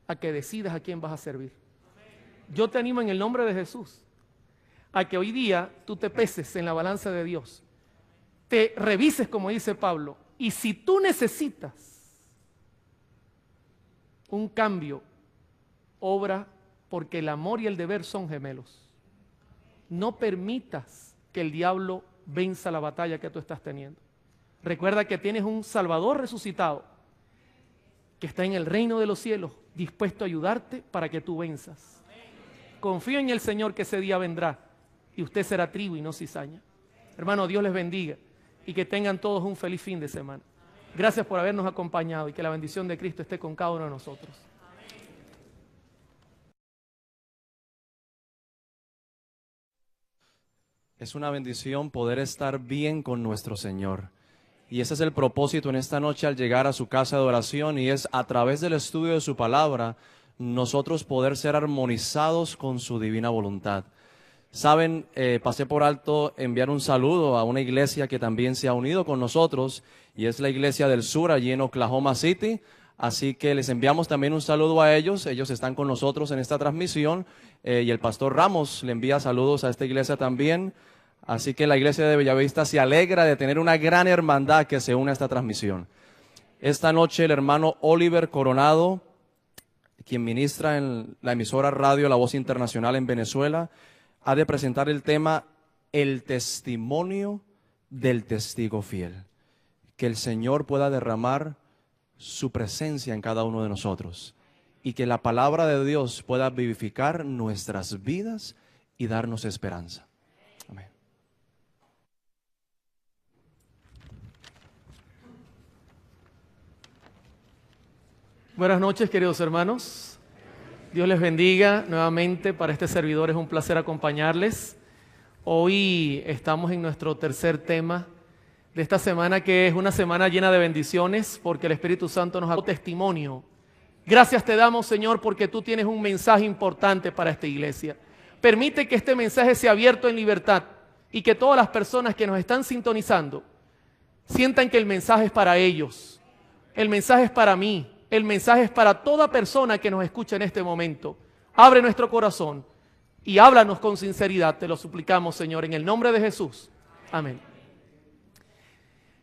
a que decidas a quién vas a servir. Yo te animo en el nombre de Jesús a que hoy día tú te peses en la balanza de Dios, te revises como dice Pablo, y si tú necesitas un cambio, obra, porque el amor y el deber son gemelos. No permitas que el diablo venza la batalla que tú estás teniendo. Recuerda que tienes un Salvador resucitado que está en el reino de los cielos, dispuesto a ayudarte para que tú venzas. Confío en el Señor que ese día vendrá y usted será trigo y no cizaña. Hermano, Dios les bendiga y que tengan todos un feliz fin de semana. Gracias por habernos acompañado y que la bendición de Cristo esté con cada uno de nosotros. Es una bendición poder estar bien con nuestro Señor. Y ese es el propósito en esta noche al llegar a su casa de oración, y es a través del estudio de su palabra nosotros poder ser armonizados con su divina voluntad. Saben, pasé por alto enviar un saludo a una iglesia que también se ha unido con nosotros, y es la Iglesia del Sur allí en Oklahoma City. Así que les enviamos también un saludo a ellos. Ellos están con nosotros en esta transmisión, y el pastor Ramos le envía saludos a esta iglesia también. Así que la iglesia de Bellavista se alegra de tener una gran hermandad que se une a esta transmisión. Esta noche el hermano Oliver Coronado, quien ministra en la emisora radio La Voz Internacional en Venezuela, ha de presentar el tema El testimonio del testigo fiel. Que el Señor pueda derramar su presencia en cada uno de nosotros y que la palabra de Dios pueda vivificar nuestras vidas y darnos esperanza. Amén. Buenas noches, queridos hermanos. Dios les bendiga nuevamente. Para este servidor es un placer acompañarles. Hoy estamos en nuestro tercer tema de esta semana, que es una semana llena de bendiciones, porque el Espíritu Santo nos ha dado testimonio. Gracias te damos, Señor, porque tú tienes un mensaje importante para esta iglesia. Permite que este mensaje sea abierto en libertad y que todas las personas que nos están sintonizando sientan que el mensaje es para ellos, el mensaje es para mí, el mensaje es para toda persona que nos escucha en este momento. Abre nuestro corazón y háblanos con sinceridad, te lo suplicamos, Señor, en el nombre de Jesús. Amén.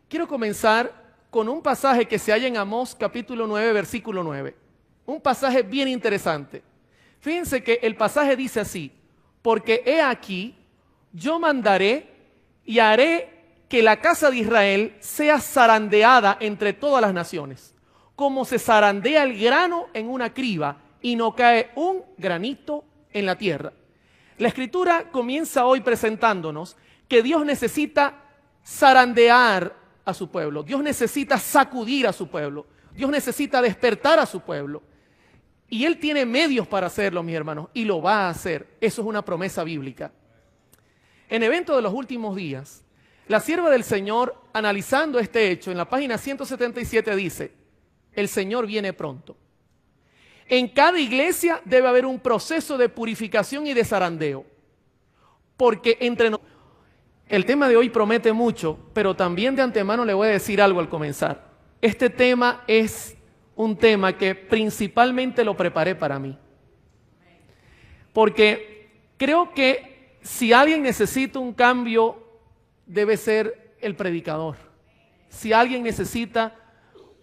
Quiero comenzar con un pasaje que se halla en Amós capítulo 9, versículo 9. Un pasaje bien interesante. Fíjense que el pasaje dice así: porque he aquí, yo mandaré y haré que la casa de Israel sea zarandeada entre todas las naciones, como se zarandea el grano en una criba y no cae un granito en la tierra. La Escritura comienza hoy presentándonos que Dios necesita zarandear a su pueblo. Dios necesita sacudir a su pueblo. Dios necesita despertar a su pueblo. Y Él tiene medios para hacerlo, mis hermanos, y lo va a hacer. Eso es una promesa bíblica. En Evento de los Últimos Días, la sierva del Señor, analizando este hecho, en la página 177 dice: el Señor viene pronto. En cada iglesia debe haber un proceso de purificación y de zarandeo. Porque entre nosotros, el tema de hoy promete mucho, pero también de antemano le voy a decir algo al comenzar. Este tema es un tema que principalmente lo preparé para mí. Porque creo que si alguien necesita un cambio, debe ser el predicador. Si alguien necesita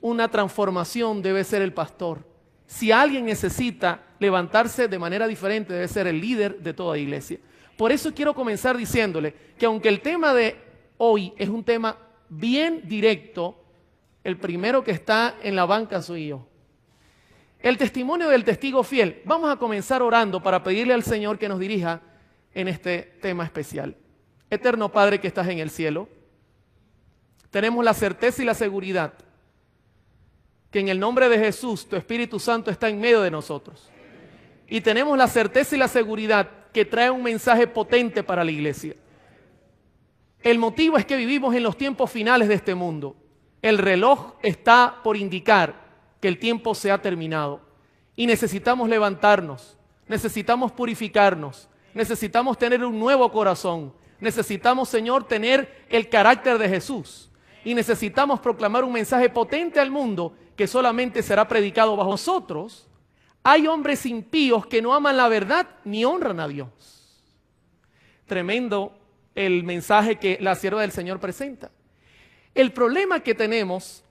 una transformación, debe ser el pastor. Si alguien necesita levantarse de manera diferente, debe ser el líder de toda iglesia. Por eso quiero comenzar diciéndole que aunque el tema de hoy es un tema bien directo, el primero que está en la banca soy yo. El testimonio del testigo fiel. Vamos a comenzar orando para pedirle al Señor que nos dirija en este tema especial. Eterno Padre que estás en el cielo, tenemos la certeza y la seguridad que en el nombre de Jesús tu Espíritu Santo está en medio de nosotros. Y tenemos la certeza y la seguridad que trae un mensaje potente para la iglesia. El motivo es que vivimos en los tiempos finales de este mundo. El reloj está por indicar que el tiempo se ha terminado. Y necesitamos levantarnos, necesitamos purificarnos, necesitamos tener un nuevo corazón. Necesitamos, Señor, tener el carácter de Jesús. Y necesitamos proclamar un mensaje potente al mundo que solamente será predicado bajo nosotros. Hay hombres impíos que no aman la verdad ni honran a Dios. Tremendo el mensaje que la sierva del Señor presenta. El problema que tenemos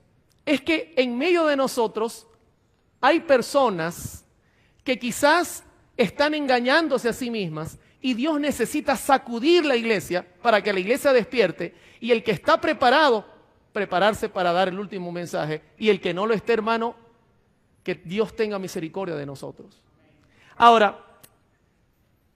es que en medio de nosotros hay personas que quizás están engañándose a sí mismas y Dios necesita sacudir la iglesia para que la iglesia despierte, y el que está preparado, prepararse para dar el último mensaje, y el que no lo esté, hermano, que Dios tenga misericordia de nosotros. Ahora,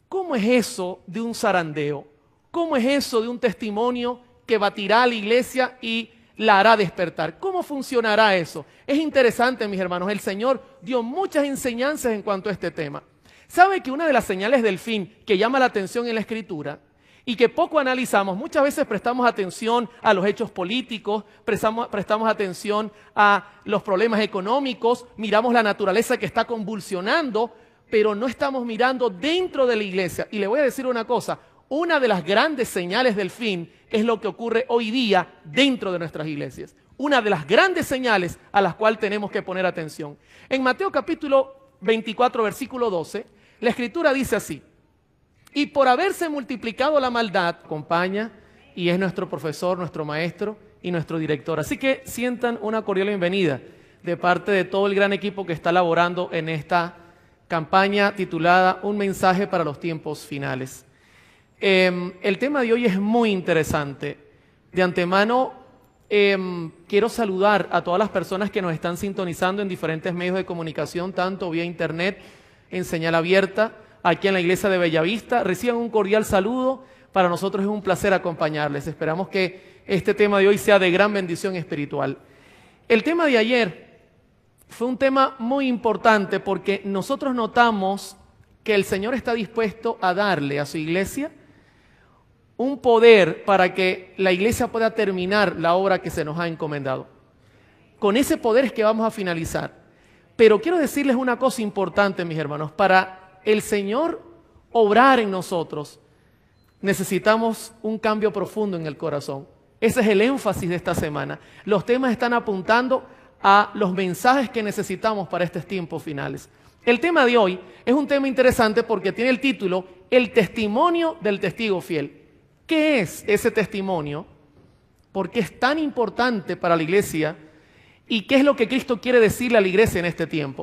¿cómo es eso de un zarandeo? ¿Cómo es eso de un testimonio que batirá a la iglesia y la hará despertar? ¿Cómo funcionará eso? Es interesante, mis hermanos. El Señor dio muchas enseñanzas en cuanto a este tema. ¿Sabe que una de las señales del fin que llama la atención en la Escritura y que poco analizamos, muchas veces prestamos atención a los hechos políticos, prestamos atención a los problemas económicos, miramos la naturaleza que está convulsionando, pero no estamos mirando dentro de la iglesia? Y le voy a decir una cosa, una de las grandes señales del fin es lo que ocurre hoy día dentro de nuestras iglesias. Una de las grandes señales a las cuales tenemos que poner atención. En Mateo capítulo 24, versículo 12, la Escritura dice así: Y por haberse multiplicado la maldad, acompaña y es nuestro profesor, nuestro maestro y nuestro director. Así que sientan una cordial bienvenida de parte de todo el gran equipo que está laborando en esta campaña titulada Un mensaje para los tiempos finales. El tema de hoy es muy interesante. De antemano, quiero saludar a todas las personas que nos están sintonizando en diferentes medios de comunicación, tanto vía internet, en señal abierta, aquí en la iglesia de Bellavista. Reciban un cordial saludo. Para nosotros es un placer acompañarles. Esperamos que este tema de hoy sea de gran bendición espiritual. El tema de ayer fue un tema muy importante porque nosotros notamos que el Señor está dispuesto a darle a su iglesia un poder para que la iglesia pueda terminar la obra que se nos ha encomendado. Con ese poder es que vamos a finalizar. Pero quiero decirles una cosa importante, mis hermanos. Para el Señor obrar en nosotros, necesitamos un cambio profundo en el corazón. Ese es el énfasis de esta semana. Los temas están apuntando a los mensajes que necesitamos para estos tiempos finales. El tema de hoy es un tema interesante porque tiene el título El testimonio del testigo fiel. ¿Qué es ese testimonio? ¿Por qué es tan importante para la iglesia? ¿Y qué es lo que Cristo quiere decirle a la iglesia en este tiempo?